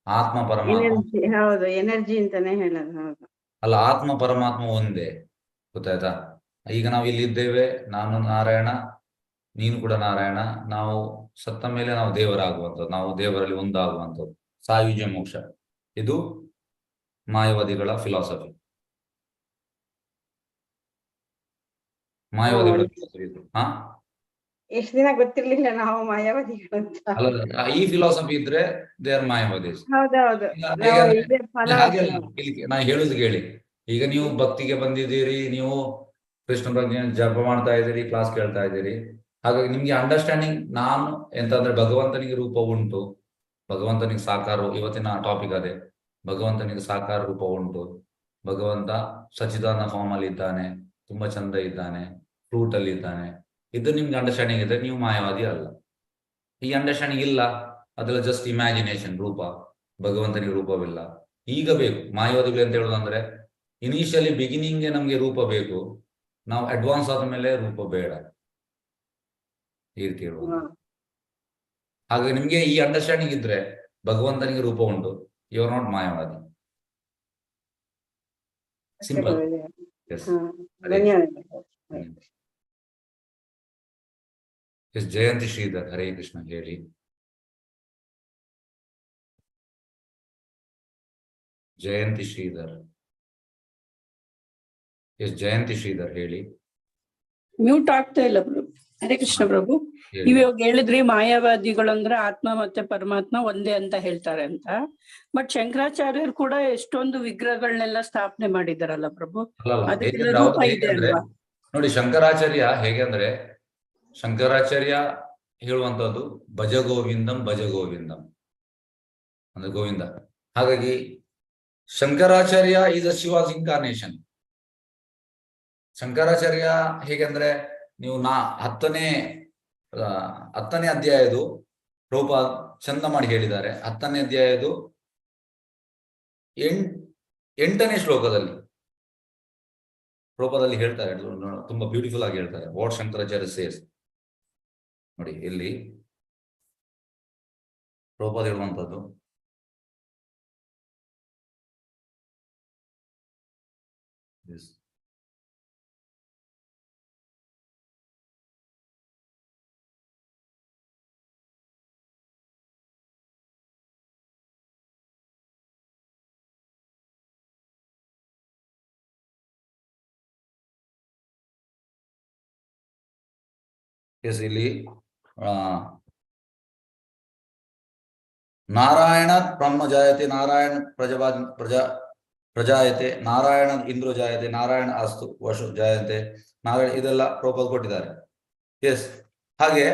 ಆತ್ಮ ಪರಮಾತ್ಮ. ಎನರ್ಜಿ, ಹೌದು, ಎನರ್ಜಿ ಅಂತಾನೆ ಹೇಳೋದು. ಹೌದು ಅಲ್ಲ, ಆತ್ಮ ಪರಮಾತ್ಮ ಒಂದೇ, ಗೊತ್ತಾಯ್ತಾ? ಈಗ ನಾವು ಇಲ್ಲಿ ಇದ್ದೇವೆ, ನಾನು ನಾರಾಯಣ, ನೀನು ಕೂಡ ನಾರಾಯಣ. ನಾವು ಸತ್ತ ಮೇಲೆ ನಾವು ದೇವರಾಗುವಂಥದ್ದು, ನಾವು ದೇವರಲ್ಲಿ ಒಂದಾಗುವಂಥದ್ದು, ಸಾಯುಜ್ಯ ಮೋಕ್ಷ. ಇದು ಮಾಯಾವಾದಿಗಳ ಫಿಲಾಸಫಿ. ಮಾಯಾವಾದಿಗಳ ಫಿಲಾಸಫಿ ಇದು. ಎಷ್ಟ್ ದಿನ ಗೊತ್ತಿರ್ಲಿಲ್ಲ ನಾವು ಮಾಯಾವಾದಿಗಳು ಅಂತ. ಅಲ್ಲ, ಈ ಫಿಲಾಸಫಿ ಇದ್ರೆ ದೇ ಆರ್ ಮಾಯಾವಾದೀಸ್. ಹೌದೌದು, ನಾ ಹೇಳುದು ಕೇಳಿ. ಈಗ ನೀವು ಭಕ್ತಿಗೆ ಬಂದಿದ್ದೀರಿ, ನೀವು ಕೃಷ್ಣ ಪ್ರಜ್ಞೆ ಜಪ ಮಾಡ್ತಾ ಇದ್ದೀರಿ, ಕ್ಲಾಸ್ ಕೇಳ್ತಾ ಇದ್ದೀರಿ. ಹಾಗಾಗಿ ನಿಮ್ಗೆ ಅಂಡರ್ಸ್ಟ್ಯಾಂಡಿಂಗ್ ನಾನು ಎಂತಂದ್ರೆ ಭಗವಂತನಿಗೆ ರೂಪ ಉಂಟು, ಭಗವಂತನಿಗೆ ಸಾಕಾರ, ಇವತ್ತಿನ ಟಾಪಿಕ್ ಅದೇ, ಭಗವಂತನಿಗೆ ಸಾಕಾರ ರೂಪ ಉಂಟು, ಭಗವಂತ ಸಚ್ಚಿದಾನಂದ ಫಾರ್ಮ್ ಅಲ್ಲಿ ಇದ್ದಾನೆ, ತುಂಬಾ ಚಂದ ಇದ್ದಾನೆ, ಫ್ರೂಟ್ ಅಲ್ಲಿ ಇದ್ದಾನೆ. ಇದು ನಿಮ್ಗೆ ಅಂಡರ್ಸ್ಟ್ಯಾಂಡಿಂಗ್ ಇದ್ರೆ ನೀವು ಮಾಯಾವಾದಿ ಅಲ್ಲ. ಈ ಅಂಡರ್ಸ್ಟ್ಯಾಂಡಿಂಗ್ ಇಲ್ಲ, ಅದೆಲ್ಲ ಜಸ್ಟ್ ಇಮ್ಯಾಜಿನೇಷನ್, ರೂಪ, ಭಗವಂತನಿಗೆ ರೂಪವಿಲ್ಲ. ಈಗ ಬೇಕು ಮಾಯಾವಾದಿಗಳು ಅಂತ ಹೇಳೋದಂದ್ರೆ, ಇನಿಷಿಯಲಿ ಬಿಗಿನಿಂಗ್ಗೆ ನಮ್ಗೆ ರೂಪ ಬೇಕು, ನಾವು ಅಡ್ವಾನ್ಸ್ ಆದ ಮೇಲೆ ರೂಪ ಬೇಡ, ಈ ರೀತಿ ಹೇಳುವುದು. ಹಾಗೆ ನಿಮ್ಗೆ ಈ ಅಂಡರ್ಸ್ಟ್ಯಾಂಡಿಂಗ್ ಇದ್ರೆ ಭಗವಂತನಿಗೆ ರೂಪ ಉಂಟು, you are not Mayavadi. Simple. Yes Jayanti Shridhar, Hare Krishna ಹೇಳಿ. ಜಯಂತಿ ಶ್ರೀಧರ್, ಎಸ್ ಜಯಂತಿ ಶ್ರೀಧರ್ ಹೇಳಿ. ಮ್ಯೂಟ್ ಆಗ್ತಾ ಇಲ್ಲ ಪ್ರಭು. ಹರೇ ಕೃಷ್ಣ ಪ್ರಭು. ನೀವ್ ಇವಾಗ ಹೇಳಿದ್ರಿ ಮಾಯಾವಾದಿಗಳು ಅಂದ್ರೆ ಆತ್ಮ ಮತ್ತೆ ಪರಮಾತ್ಮ ಒಂದೇ ಅಂತ ಹೇಳ್ತಾರೆ ಅಂತ. ಬಟ್ ಶಂಕರಾಚಾರ್ಯರು ಕೂಡ ಎಷ್ಟೊಂದು ವಿಗ್ರಹಗಳನ್ನೆಲ್ಲ ಸ್ಥಾಪನೆ ಮಾಡಿದಾರಲ್ಲ ಪ್ರಭು, ಅದಕ್ಕೆಲ್ಲ ರೂಪ ಇದೆ ಅಲ್ವಾ? ನೋಡಿ, ಶಂಕರಾಚಾರ್ಯ ಹೇಗೆ ಅಂದ್ರೆ, ಶಂಕರಾಚಾರ್ಯ ಹೇಳುವಂತದ್ದು ಭಜ ಗೋವಿಂದಂ ಭಜ ಗೋವಿಂದಂ ಅಂದ್ರೆ ಗೋವಿಂದ. ಹಾಗಾಗಿ Shankaracharya is a Shiva's incarnation. Shankaracharya ಹೇಗೆಂದ್ರೆ, ನೀವು ಹತ್ತನೇ ಅಧ್ಯಾಯದು ರೂಪ ಚಂದ ಮಾಡಿ ಹೇಳಿದ್ದಾರೆ. 10ನೇ ಅಧ್ಯಾಯದು 8ನೇ ಶ್ಲೋಕದಲ್ಲಿ ರೂಪದಲ್ಲಿ ಹೇಳ್ತಾರೆ, ತುಂಬಾ ಬ್ಯೂಟಿಫುಲ್ ಆಗಿ ಹೇಳ್ತಾರೆ. ವಾಟ್ ಶಂಕರಾಚಾರ್ಯ ಸೇಸ್ ನೋಡಿ, ಇಲ್ಲಿ ರೂಪದ ಹೇಳುವಂಥದ್ದು. ಎಸ್, ಇಲ್ಲಿ ನಾರಾಯಣ ಬ್ರಹ್ಮ ಜಾಯತೆ, ನಾರಾಯಣ ಪ್ರಜಾಯತೆ, ನಾರಾಯಣ ಇಂದ್ರ ಜಾಯತೆ, ನಾರಾಯಣ ಅಸ್ತು ವಶು ಜಾಯತೆ, ನಾರಾಯಣ, ಇದೆಲ್ಲ ರೂಪದ ಕೊಟ್ಟಿದ್ದಾರೆ. ಎಸ್, ಹಾಗೆ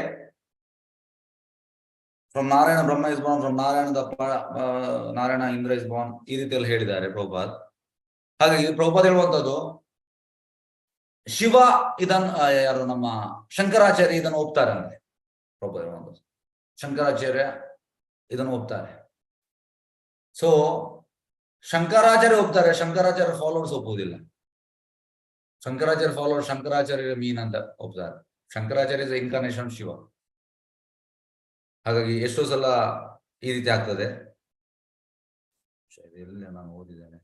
from Narayana Brahma is born, from Narayana Indra is born, ಈ ರೀತಿಯಲ್ಲಿ ಹೇಳಿದ್ದಾರೆ ಪ್ರಭುಪಾದ್. ಹಾಗಾಗಿ ಪ್ರಭುಪಾದ್ ಹೇಳುವಂಥದ್ದು, ಶಿವ ಇದನ್ನು ಯಾರು ನಮ್ಮ ಶಂಕರಾಚಾರ್ಯ ಇದನ್ನು ಒಪ್ತಾರೆ ಅಂದ್ರೆ, ಪ್ರಭುಪಾದ್ ಹೇಳುವಂಥದ್ದು ಶಂಕರಾಚಾರ್ಯ ಇದನ್ನು ಒಪ್ತಾರೆ. ಸೊ ಶಂಕರಾಚಾರ್ಯ ಒಪ್ತಾರೆ, ಶಂಕರಾಚಾರ್ಯ ಫಾಲೋವರ್ಸ್ ಒಪ್ಪುವುದಿಲ್ಲ. ಶಂಕರಾಚಾರ್ಯ ಮೀನ್ ಅಂತ ಒಪ್ತಾರೆ. Shankaracharya is incarnation Shiva. ಹಾಗಾಗಿ ಎಷ್ಟೋ ಸಲ ಈ ರೀತಿ ಆಗ್ತದೆ. ನಾನು ಓದಿದ್ದೇನೆ,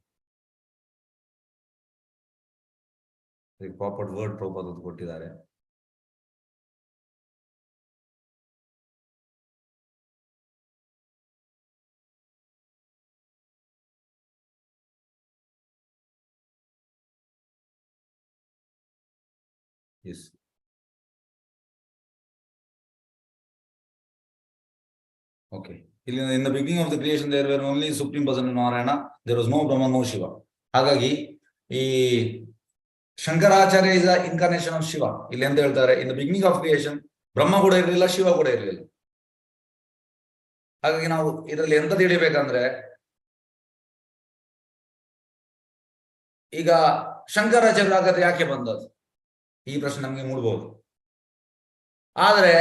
ಪ್ರಾಪರ್ ವರ್ಡ್ ಪ್ರಭುಪಾದ್ ಕೊಟ್ಟಿದ್ದಾರೆ. Yes. Okay. In the beginning of the creation, there were only Supreme Person Narayana. There was no Brahma, no Shiva. ಹಾಗಾಗಿ ಈ Shankaracharya is the incarnation of Shiva. ಇಲ್ಲಿ ಅಂತ ಹೇಳ್ತಾರೆ, in the beginning of creation Brahma ಕೂಡ ಇರಲಿಲ್ಲ, ಶಿವ ಕೂಡ ಇರಲಿಲ್ಲ. ಹಾಗಾಗಿ ನಾವು ಇದರಲ್ಲಿ ಎಂತ ತಿಳಿಬೇಕಂದ್ರೆ, ಈಗ ಶಂಕರಾಚಾರ್ಯ ಆಗತ್ತೆ ಯಾಕೆ ಬಂದದ್ದು, ಈ ಪ್ರಶ್ನೆ ನಮಗೆ ಮೂಡಬಹುದು. ಆದ್ರೆ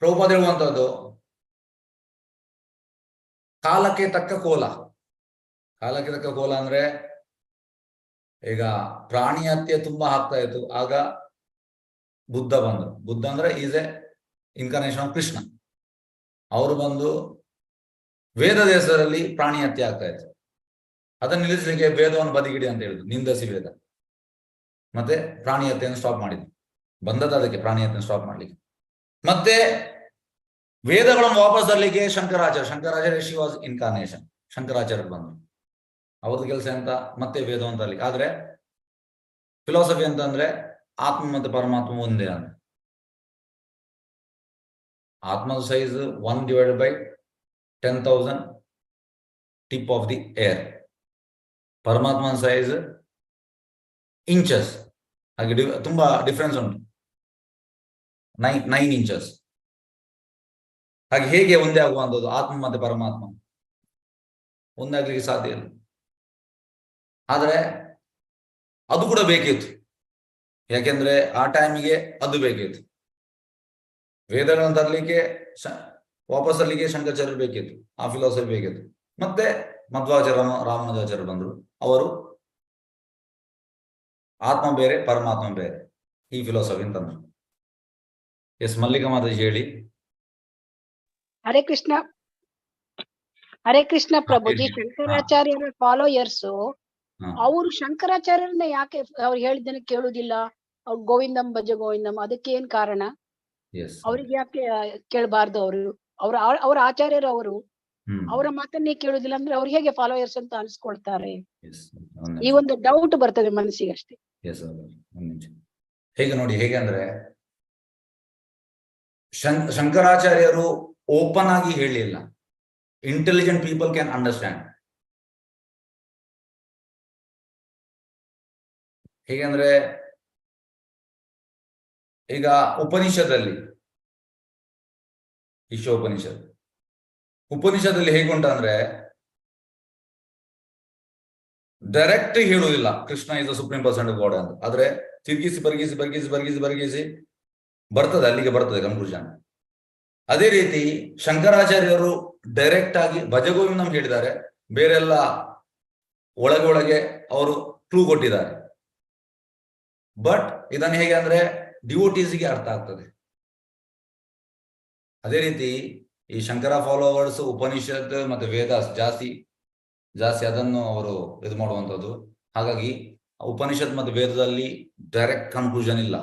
ಪ್ರಭುಪಾದ ಹೇಳುವಂತದ್ದು ಕಾಲಕ್ಕೆ ತಕ್ಕ ಕೋಲ. ಕಾಲಕ್ಕೆ ತಕ್ಕ ಕೋಲ ಅಂದ್ರೆ, ಈಗ ಪ್ರಾಣಿ ಹತ್ಯೆ ತುಂಬಾ ಆಗ್ತಾ ಇತ್ತು, ಆಗ ಬುದ್ಧ ಬಂದರು. ಬುದ್ಧ ಅಂದ್ರೆ is A incarnation of Krishna. ಅವರು ಬಂದು ವೇದ ದೇಶದಲ್ಲಿ ಪ್ರಾಣಿ ಹತ್ಯೆ ಆಗ್ತಾ ಇತ್ತು, ಅದನ್ನು ನಿಲ್ಲಿಸಲಿಕ್ಕೆ ವೇದವನ್ನು ಬದಿಗಿಡಿ ಅಂತ ಹೇಳಿದ್ರು, ನಿಂದಸಿ ವೇದ. ಮತ್ತೆ ಪ್ರಾಣಿ ಹತ್ಯೆಯನ್ನು ಸ್ಟಾಪ್ ಮಾಡಿದ್ರು, ಬಂದದ ಅದಕ್ಕೆ ಪ್ರಾಣಿ ಹತ್ಯೆಯನ್ನು ಸ್ಟಾಪ್ ಮಾಡ್ಲಿಕ್ಕೆ. ಮತ್ತೆ ವೇದಗಳನ್ನು ವಾಪಸ್ ತರಲಿಕ್ಕೆ ಶಂಕರಾಚಾರ್ಯ ಶಿ ವಾಸ್ ಇನ್ಕಾರ್ನೇಷನ್. ಶಂಕರಾಚಾರ್ಯರು ಬಂದರು, ಅವ್ರದ್ದು ಕೆಲಸ ಅಂತ ಮತ್ತೆ ವೇದವನ್ನು ತರಲಿಕ್ಕೆ. ಆದ್ರೆ ಫಿಲಾಸಫಿ ಅಂತಂದ್ರೆ ಆತ್ಮ ಮತ್ತೆ ಪರಮಾತ್ಮ ಒಂದೇ ಅಂತ. ಆತ್ಮದ size 1/10,000 tip of the air. ಪರಮಾತ್ಮನ ಸೈಜ್ ಇಂಚಸ್. ಹಾಗೆ ತುಂಬಾ ಡಿಫ್ರೆನ್ಸ್ ಉಂಟು, 9 ಇಂಚಸ್. ಹಾಗೆ ಹೇಗೆ ಒಂದೇ ಆಗುವಂಥದ್ದು ಆತ್ಮ ಮತ್ತೆ ಪರಮಾತ್ಮ? ಒಂದಾಗ್ಲಿಕ್ಕೆ ಸಾಧ್ಯ ಇಲ್ಲ. ಆದ್ರೆ ಅದು ಕೂಡ ಬೇಕಿತ್ತು, ಯಾಕೆಂದ್ರೆ ಆ ಟೈಮಿಗೆ ಅದು ಬೇಕಿತ್ತು. ವೇದಗಳನ್ನು ತರಲಿಕ್ಕೆ ವಾಪಸ್ ತರಲಿಕ್ಕೆ ಶಂಕರಾಚಾರ್ಯರು ಬೇಕಿತ್ತು, ಆ ಫಿಲಾಸಫಿ ಬೇಕಿತ್ತು. ಮತ್ತೆ ಮಧ್ವಾಚಾರ್ಯ ರಾಮಾನುಜಾಚಾರ್ಯರು ಬಂದರು, ಅವರು ಆತ್ಮ ಬೇರೆ ಪರಮಾತ್ಮ ಬೇರೆ ಈ ಫಿಲಾಸಫಿ ಅಂತಂದ್ರು. ಎಸ್, ಮಲ್ಲಿಕಾ ಮಾತಾಜಿ ಹೇಳಿ. ಹರೇ ಕೃಷ್ಣ. ಹರೇ ಕೃಷ್ಣ ಪ್ರಭುಜಿ. ಶಂಕರಾಚಾರ್ಯರ ಫಾಲೋಯರ್ಸ್ ಅವರು ಶಂಕರಾಚಾರ್ಯರನ್ನ ಯಾಕೆ ಅವ್ರು ಹೇಳಿದ್ದನ್ನ ಕೇಳುದಿಲ್ಲ? ಅವ್ರು ಗೋವಿಂದಂ ಭಜ ಗೋವಿಂದಂ, ಅದಕ್ಕೆ ಏನ್ ಕಾರಣ? ಅವ್ರಿಗೆ ಯಾಕೆ ಕೇಳಬಾರ್ದು? ಅವ್ರ ಆಚಾರ್ಯರು ಅವರು ಅವರ ಮಾತನ್ನೇ ಕೇಳುದಿಲ್ಲ ಅಂದ್ರೆ ಅವ್ರು ಹೇಗೆ ಫಾಲೋಯರ್ಸ್ ಅಂತ ಅನ್ಸ್ಕೊಳ್ತಾರೆ? ಈ ಒಂದು ಡೌಟ್ ಬರ್ತದೆ ಮನಸ್ಸಿಗೆ ಅಷ್ಟೇ. ಹೇಗೆ ನೋಡಿ, ಹೇಗೆ ಅಂದ್ರೆ ಶಂಕರಾಚಾರ್ಯರು ಓಪನ್ ಆಗಿ ಹೇಳಿಲ್ಲ. Intelligent people can understand. ಹೇಗೆಂದ್ರೆ ಈಗ ಉಪನಿಷದಲ್ಲಿ, ಉಪನಿಷದಲ್ಲಿ ಹೇಗುಂಟ ಅಂದ್ರೆ ಡೈರೆಕ್ಟ್ ಹೇಳುವುದಿಲ್ಲ Krishna is the supreme person God ಅಂತ. ಆದ್ರೆ ತಿರುಗಿಸಿ ಬರ್ಗಿಸಿ ಬರ್ತದೆ, ಅಲ್ಲಿಗೆ ಬರ್ತದೆ ಕನ್ಕ್ಲೂಷನ್. ಅದೇ ರೀತಿ ಶಂಕರಾಚಾರ್ಯರು ಡೈರೆಕ್ಟ್ ಆಗಿ ಭಜಗೋವಿಂದಂ ಹೇಳಿದ್ದಾರೆ, ಬೇರೆಲ್ಲ ಒಳಗೆ ಅವರು ಕ್ಲೂ ಕೊಟ್ಟಿದ್ದಾರೆ. ಬಟ್ ಇದನ್ನು ಹೇಗೆ ಅಂದ್ರೆ ಡಿವೋಟೀಸ್ಗೆ ಅರ್ಥ ಆಗ್ತದೆ. ಅದೇ ರೀತಿ ಈ ಶಂಕರ ಫಾಲೋವರ್ಸ್ ಉಪನಿಷತ್ ಮತ್ತೆ ವೇದಾಸ್ ಜಾಸ್ತಿ ಅದನ್ನು ಅವರು ಇದು ಮಾಡುವಂಥದ್ದು. ಹಾಗಾಗಿ ಉಪನಿಷತ್ ಮತ್ತು ವೇದದಲ್ಲಿ ಡೈರೆಕ್ಟ್ ಕನ್ಕ್ಲೂಷನ್ ಇಲ್ಲ.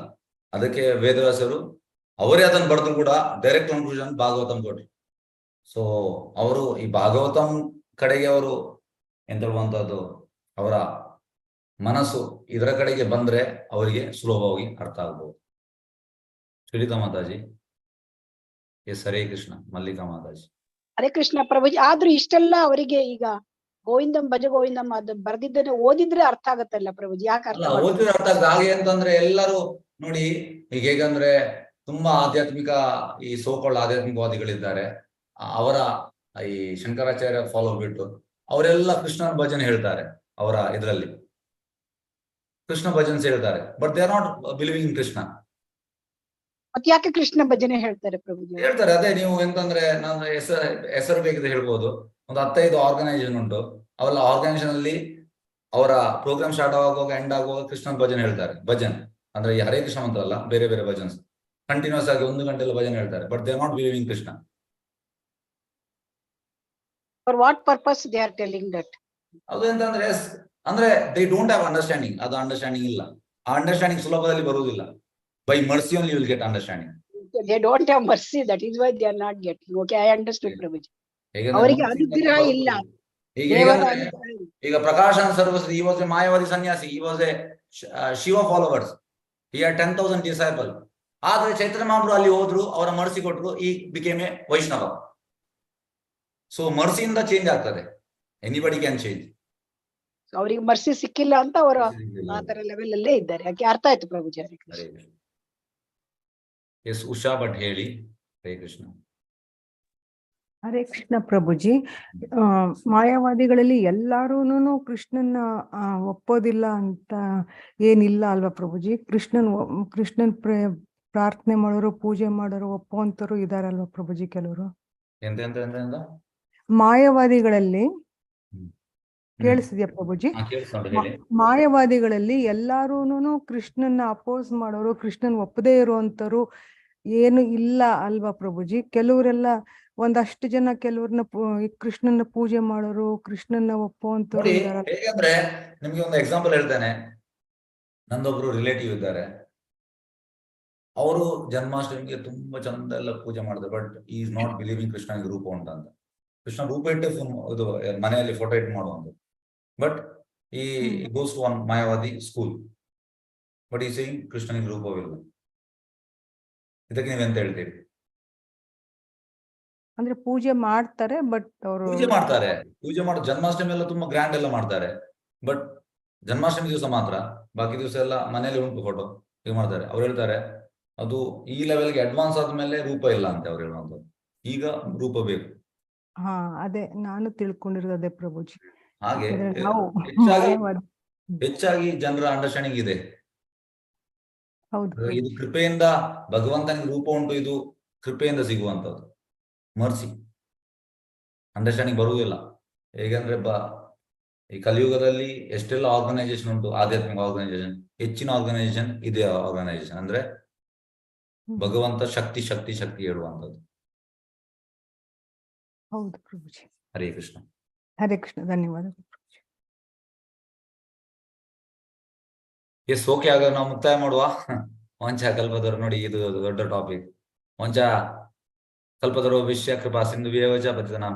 ಅದಕ್ಕೆ ವೇದವ್ಯಾಸರು ಅವರೇ ಅದನ್ನು ಬರೆದ್ರು ಕೂಡ ಡೈರೆಕ್ಟ್ ಕನ್ಕ್ಲೂಷನ್ ಭಾಗವತಂ ಕೊಟ್ರು. ಸೊ ಅವರು ಈ ಭಾಗವತಂ ಕಡೆಗೆ ಅವರು ಎಂತ ಹೇಳುವಂಥದ್ದು, ಅವರ ಮನಸ್ಸು ಇದರ ಕಡೆಗೆ ಬಂದ್ರೆ ಅವರಿಗೆ ಸುಲಭವಾಗಿ ಅರ್ಥ ಆಗ್ಬೋದು. ಸುನೀತಾ ಮಾತಾಜಿ. ಎಸ್, ಹರೇ ಕೃಷ್ಣ. ಮಲ್ಲಿಕಾ ಮಾತಾಜಿ. ಹರೇ ಕೃಷ್ಣ ಪ್ರಭುಜಿ. ಆದ್ರೂ ಇಷ್ಟೆಲ್ಲ ಅವರಿಗೆ ಈಗ ಗೋವಿಂದಂ ಭಜ ಗೋವಿಂದಂ ಅದು ಬರ್ದಿದ್ದನ್ನ ಓದಿದ್ರೆ ಅರ್ಥ ಆಗತ್ತಲ್ಲ ಪ್ರಭುಜಿ? ಯಾಕೆ ಓದಿದ್ರೆ ಅರ್ಥ ಆಗ್ತದೆ? ಹಾಗೆ ಅಂತಂದ್ರೆ ಎಲ್ಲರೂ ನೋಡಿ, ಈಗ ಹೇಗಂದ್ರೆ ತುಂಬಾ ಆಧ್ಯಾತ್ಮಿಕ ಈ ಸೋಕೊಳ್ಳ ಆಧ್ಯಾತ್ಮಿಕವಾದಿಗಳಿದ್ದಾರೆ, ಅವರ ಈ ಶಂಕರಾಚಾರ್ಯ ಫಾಲೋ ಬಿಟ್ಟು ಅವರೆಲ್ಲ ಕೃಷ್ಣನ ಭಜನೆ ಹೇಳ್ತಾರೆ. ಅವರ ಇದರಲ್ಲಿ ಕೃಷ್ಣ ಭಜನ್ಸ್ ಹೇಳ್ತಾರೆ, but they are not believing ಇನ್ ಕೃಷ್ಣ. ಮತ್ತೆ ಯಾಕೆ ಕೃಷ್ಣ ಭಜನೆ ಹೇಳ್ತಾರೆ ಪ್ರಭುಜಿ? ಹೇಳ್ತಾರೆ. ಅದೇ ನೀವು ಎಂತಂದ್ರೆ, ನಾನು ಹೆಸರು ಬೇಕಿದ್ರೆ ಹೇಳ್ಬೋದು. ಒಂದು 15 ಆರ್ಗನೈಸೇಷನ್ ಉಂಟು. ಅವೆಲ್ಲ ಆರ್ಗನೈಸೇಷನ್ ಅಲ್ಲಿ ಅವರ ಪ್ರೋಗ್ರಾಮ್ ಸ್ಟಾರ್ಟ್ ಆಗುವಾಗ ಎಂಡ್ ಆಗುವಾಗ ಕೃಷ್ಣನ ಭಜನೆ ಹೇಳ್ತಾರೆ. ಭಜನ್ ಅಂದ್ರೆ ಈ ಹರೇ ಕೃಷ್ಣ ಅಂತ ಅಲ್ಲ, ಬೇರೆ ಬೇರೆ ಭಜನ್ಸ್ ಕಂಟಿನ್ಯೂಸ್ ಆಗಿ 1 ಗಂಟೆ ಭಜನೆ ಹೇಳ್ತಾರೆ. But they are not believing Krishna. For what purpose they are telling that? ಅದು ಎಂತಂದ್ರೆ ಅಂದ್ರೆ ದೇ ಡೋಂಟ್ ಹ್ಯಾವ್ ಅಂಡರ್ಸ್ಟ್ಯಾಂಡಿಂಗ್. ಅದು ಅಂಡರ್ಸ್ಟ್ಯಾಂಡಿಂಗ್ ಇಲ್ಲ. ಆ ಅಂಡರ್ಸ್ಟ್ಯಾಂಡಿಂಗ್ ಸುಲಭದಲ್ಲಿ ಬರುವುದಿಲ್ಲ. By mercy only you will get understanding. They don't have mercy, that is why they are not getting. Okay, I understood ಪ್ರಭುಜಿ. ಅವರಿಗೆ ಅನುಗ್ರಹ ಇಲ್ಲ. ಈಗ ಪ್ರಕಾಶನ್ ಸರ್ವಸ್ವತಿ, ಈ ವಾಸ್ ಎ ಮಾಯಾವಾದಿ ಸನ್ಯಾಸಿ, ಈ was A Shiva followers. He had 10,000 disciples. ಆದ್ರೆ ಚೈತನ್ಯ ಮಹಾಪ್ರಭು ಅಲ್ಲಿ ಹೋದ್ರು, ಅವರ ಮರ್ಸಿ ಕೊಟ್ರು, he became a Vaishnava. So ಮರ್ಸಿಯಿಂದ ಚೇಂಜ್ ಆಗ್ತದೆ. Anybody can change. ಅವ್ರಿಗೆ ಮರ್ಸಿ ಸಿಕ್ಕಿಲ್ಲ ಅಂತ ಅವರು ಆ ತರ ಲೆವೆಲ್ ಅಲ್ಲೇ ಇದ್ದಾರೆ. ಯಾಕೆ ಅರ್ಥ ಆಯ್ತು ಪ್ರಭುಜಿ. ಹರೇ ಕೃಷ್ಣ. ಎಸ್ ಉಷಾ ಭಟ್ ಹೇಳಿ. ಹರೇ ಕೃಷ್ಣ. ಹರೇ ಕೃಷ್ಣ ಪ್ರಭುಜಿ. ಮಾಯಾವಾದಿಗಳಲ್ಲಿ ಎಲ್ಲಾರೂನು ಕೃಷ್ಣನ ಒಪ್ಪೋದಿಲ್ಲ ಅಂತ ಏನಿಲ್ಲ ಅಲ್ವಾ ಪ್ರಭುಜಿ? ಕೃಷ್ಣನ್ ಪ್ರಾರ್ಥನೆ ಮಾಡೋರು, ಪೂಜೆ ಮಾಡೋರು, ಒಪ್ಪುವಂತರು ಇದಾರಲ್ವಾ ಪ್ರಭುಜಿ ಕೆಲವರು? ಮಾಯಾವಾದಿಗಳಲ್ಲಿ ಕೇಳಿಸಿದ್ಯಾ ಪ್ರಭುಜಿ? ಮಾಯಾವಾದಿಗಳಲ್ಲಿ ಎಲ್ಲಾರೂನು ಕೃಷ್ಣನ್ನ ಅಪೋಸ್ ಮಾಡೋರು, ಕೃಷ್ಣನ್ ಒಪ್ಪದೇ ಇರುವಂತರು ಏನು ಇಲ್ಲ ಅಲ್ವಾ ಪ್ರಭುಜಿ? ಕೆಲವರೆಲ್ಲ ಒಂದಷ್ಟು ಜನ ಕೆಲವ್ರನ್ನ ಕೃಷ್ಣನ ಪೂಜೆ ಮಾಡೋರು, ಕೃಷ್ಣನ ಒಪ್ಪುವಂತರು ಇದಾರ. ಹೇಗಂದ್ರೆ ನಿಮ್ಗೆ ಒಂದು ಎಕ್ಸಾಂಪಲ್ ಹೇಳ್ತೇನೆ. ನಂದೊಬ್ರು ರಿಲೇಟಿವ್ ಇದ್ದಾರೆ. ಅವರು ಜನ್ಮಾಷ್ಟಮಿಗೆ ತುಂಬಾ ಚಂದ ಎಲ್ಲ ಪೂಜೆ ಮಾಡಿದ್ರು. ಬಟ್ ಈಸ್ ನಾಟ್ ಬಿಲೀವಿಂಗ್ ಕೃಷ್ಣನಿಗೆ ರೂಪ ಉಂಟ ಅಂತ. ಕೃಷ್ಣ ರೂಪ ಇಟ್ಟು ಇದು ಮನೆಯಲ್ಲಿ ಫೋಟೋ ಇಟ್ಟು ಮಾಡುವಂತ. But he goes to one Mayavadi school. But he saying ಕೃಷ್ಣನಿಗೆ ರೂಪವಿಲ್ಲ. ಇದಕ್ಕೆ ನೀವೆಂತ ಹೇಳ್ತೀರಿ? ಅಂದ್ರೆ ಪೂಜೆ ಮಾಡ್ತಾರೆ, ಬಟ್ ಅವರು ಪೂಜೆ ಮಾಡೋ ಜನ್ಮಾಷ್ಟಮಿ ಎಲ್ಲ ತುಂಬಾ ಗ್ರ್ಯಾಂಡ್ ಎಲ್ಲ ಮಾಡ್ತಾರೆ. ಬಟ್ ಜನ್ಮಾಷ್ಟಮಿ ದಿವಸ ಮಾತ್ರ, ಬಾಕಿ ದಿವಸ ಎಲ್ಲ ಮನೇಲಿ ಉಂಟು ಫೋಟೋ ಹೀಗೆ ಮಾಡ್ತಾರೆ. ಅವ್ರು ಹೇಳ್ತಾರೆ ಅದು ಈ ಲೆವೆಲ್ಗೆ ಅಡ್ವಾನ್ಸ್ ಆದ್ಮೇಲೆ ರೂಪ ಇಲ್ಲ ಅಂತ ಅವ್ರು ಹೇಳುವಂಥದ್ದು. ಈಗ ರೂಪ ಬೇಕು. ಹಾ, ಅದೇ ನಾನು ತಿಳ್ಕೊಂಡಿರೋದೇ ಪ್ರಭುಜಿ. ಹಾಗೆ ಹೆಚ್ಚಾಗಿ ಜನರ ಅಂಡರ್ಸ್ಟ್ಯಾಂಡಿಂಗ್ ಇದೆ. ಹೌದು, ಇದು ಕೃಪೆಯಿಂದ ಭಗವಂತನಿಗೆ ರೂಪ ಉಂಟು, ಇದು ಕೃಪೆಯಿಂದ ಸಿಗುವಂಥದ್ದು. ಮರ್ಸಿ ಅಂಡರ್ಸ್ಟ್ಯಾಂಡಿಂಗ್ ಬರುವುದಿಲ್ಲ. ಹೇಗಂದ್ರೆ ಈ ಕಲಿಯುಗದಲ್ಲಿ ಎಷ್ಟೆಲ್ಲ ಆರ್ಗನೈಸೇಷನ್ ಉಂಟು, ಆಧ್ಯಾತ್ಮಿಕ ಆರ್ಗನೈಸೇಷನ್, ಹೆಚ್ಚಿನ ಆರ್ಗನೈಸೇಷನ್ ಇದೇ ಆರ್ಗನೈಸೇಷನ್. ಅಂದ್ರೆ ಭಗವಂತ ಶಕ್ತಿ ಶಕ್ತಿ ಶಕ್ತಿ ಹೇಳುವಂಥದ್ದು. ಹೌದು ಪ್ರಭುಜಿ. ಹರೇ ಕೃಷ್ಣ. ಹರೇ ಕೃಷ್ಣ. ಧನ್ಯವಾದಗಳು ಪ್ರಭುಜಿ. S, okay. ಆಗ ನಾವು ಮುಕ್ತಾಯ ಮಾಡುವ. ವಂಚ ಕಲ್ಪತರು ನೋಡಿ, ಇದು ದೊಡ್ಡ ಟಾಪಿಕ್. ವಂಚ ಕಲ್ಪತರು ವಿಷಯ ಕೃಪಾ ಸಿಂಧು ವಿವೇಚ ಪತಿತನಾಂ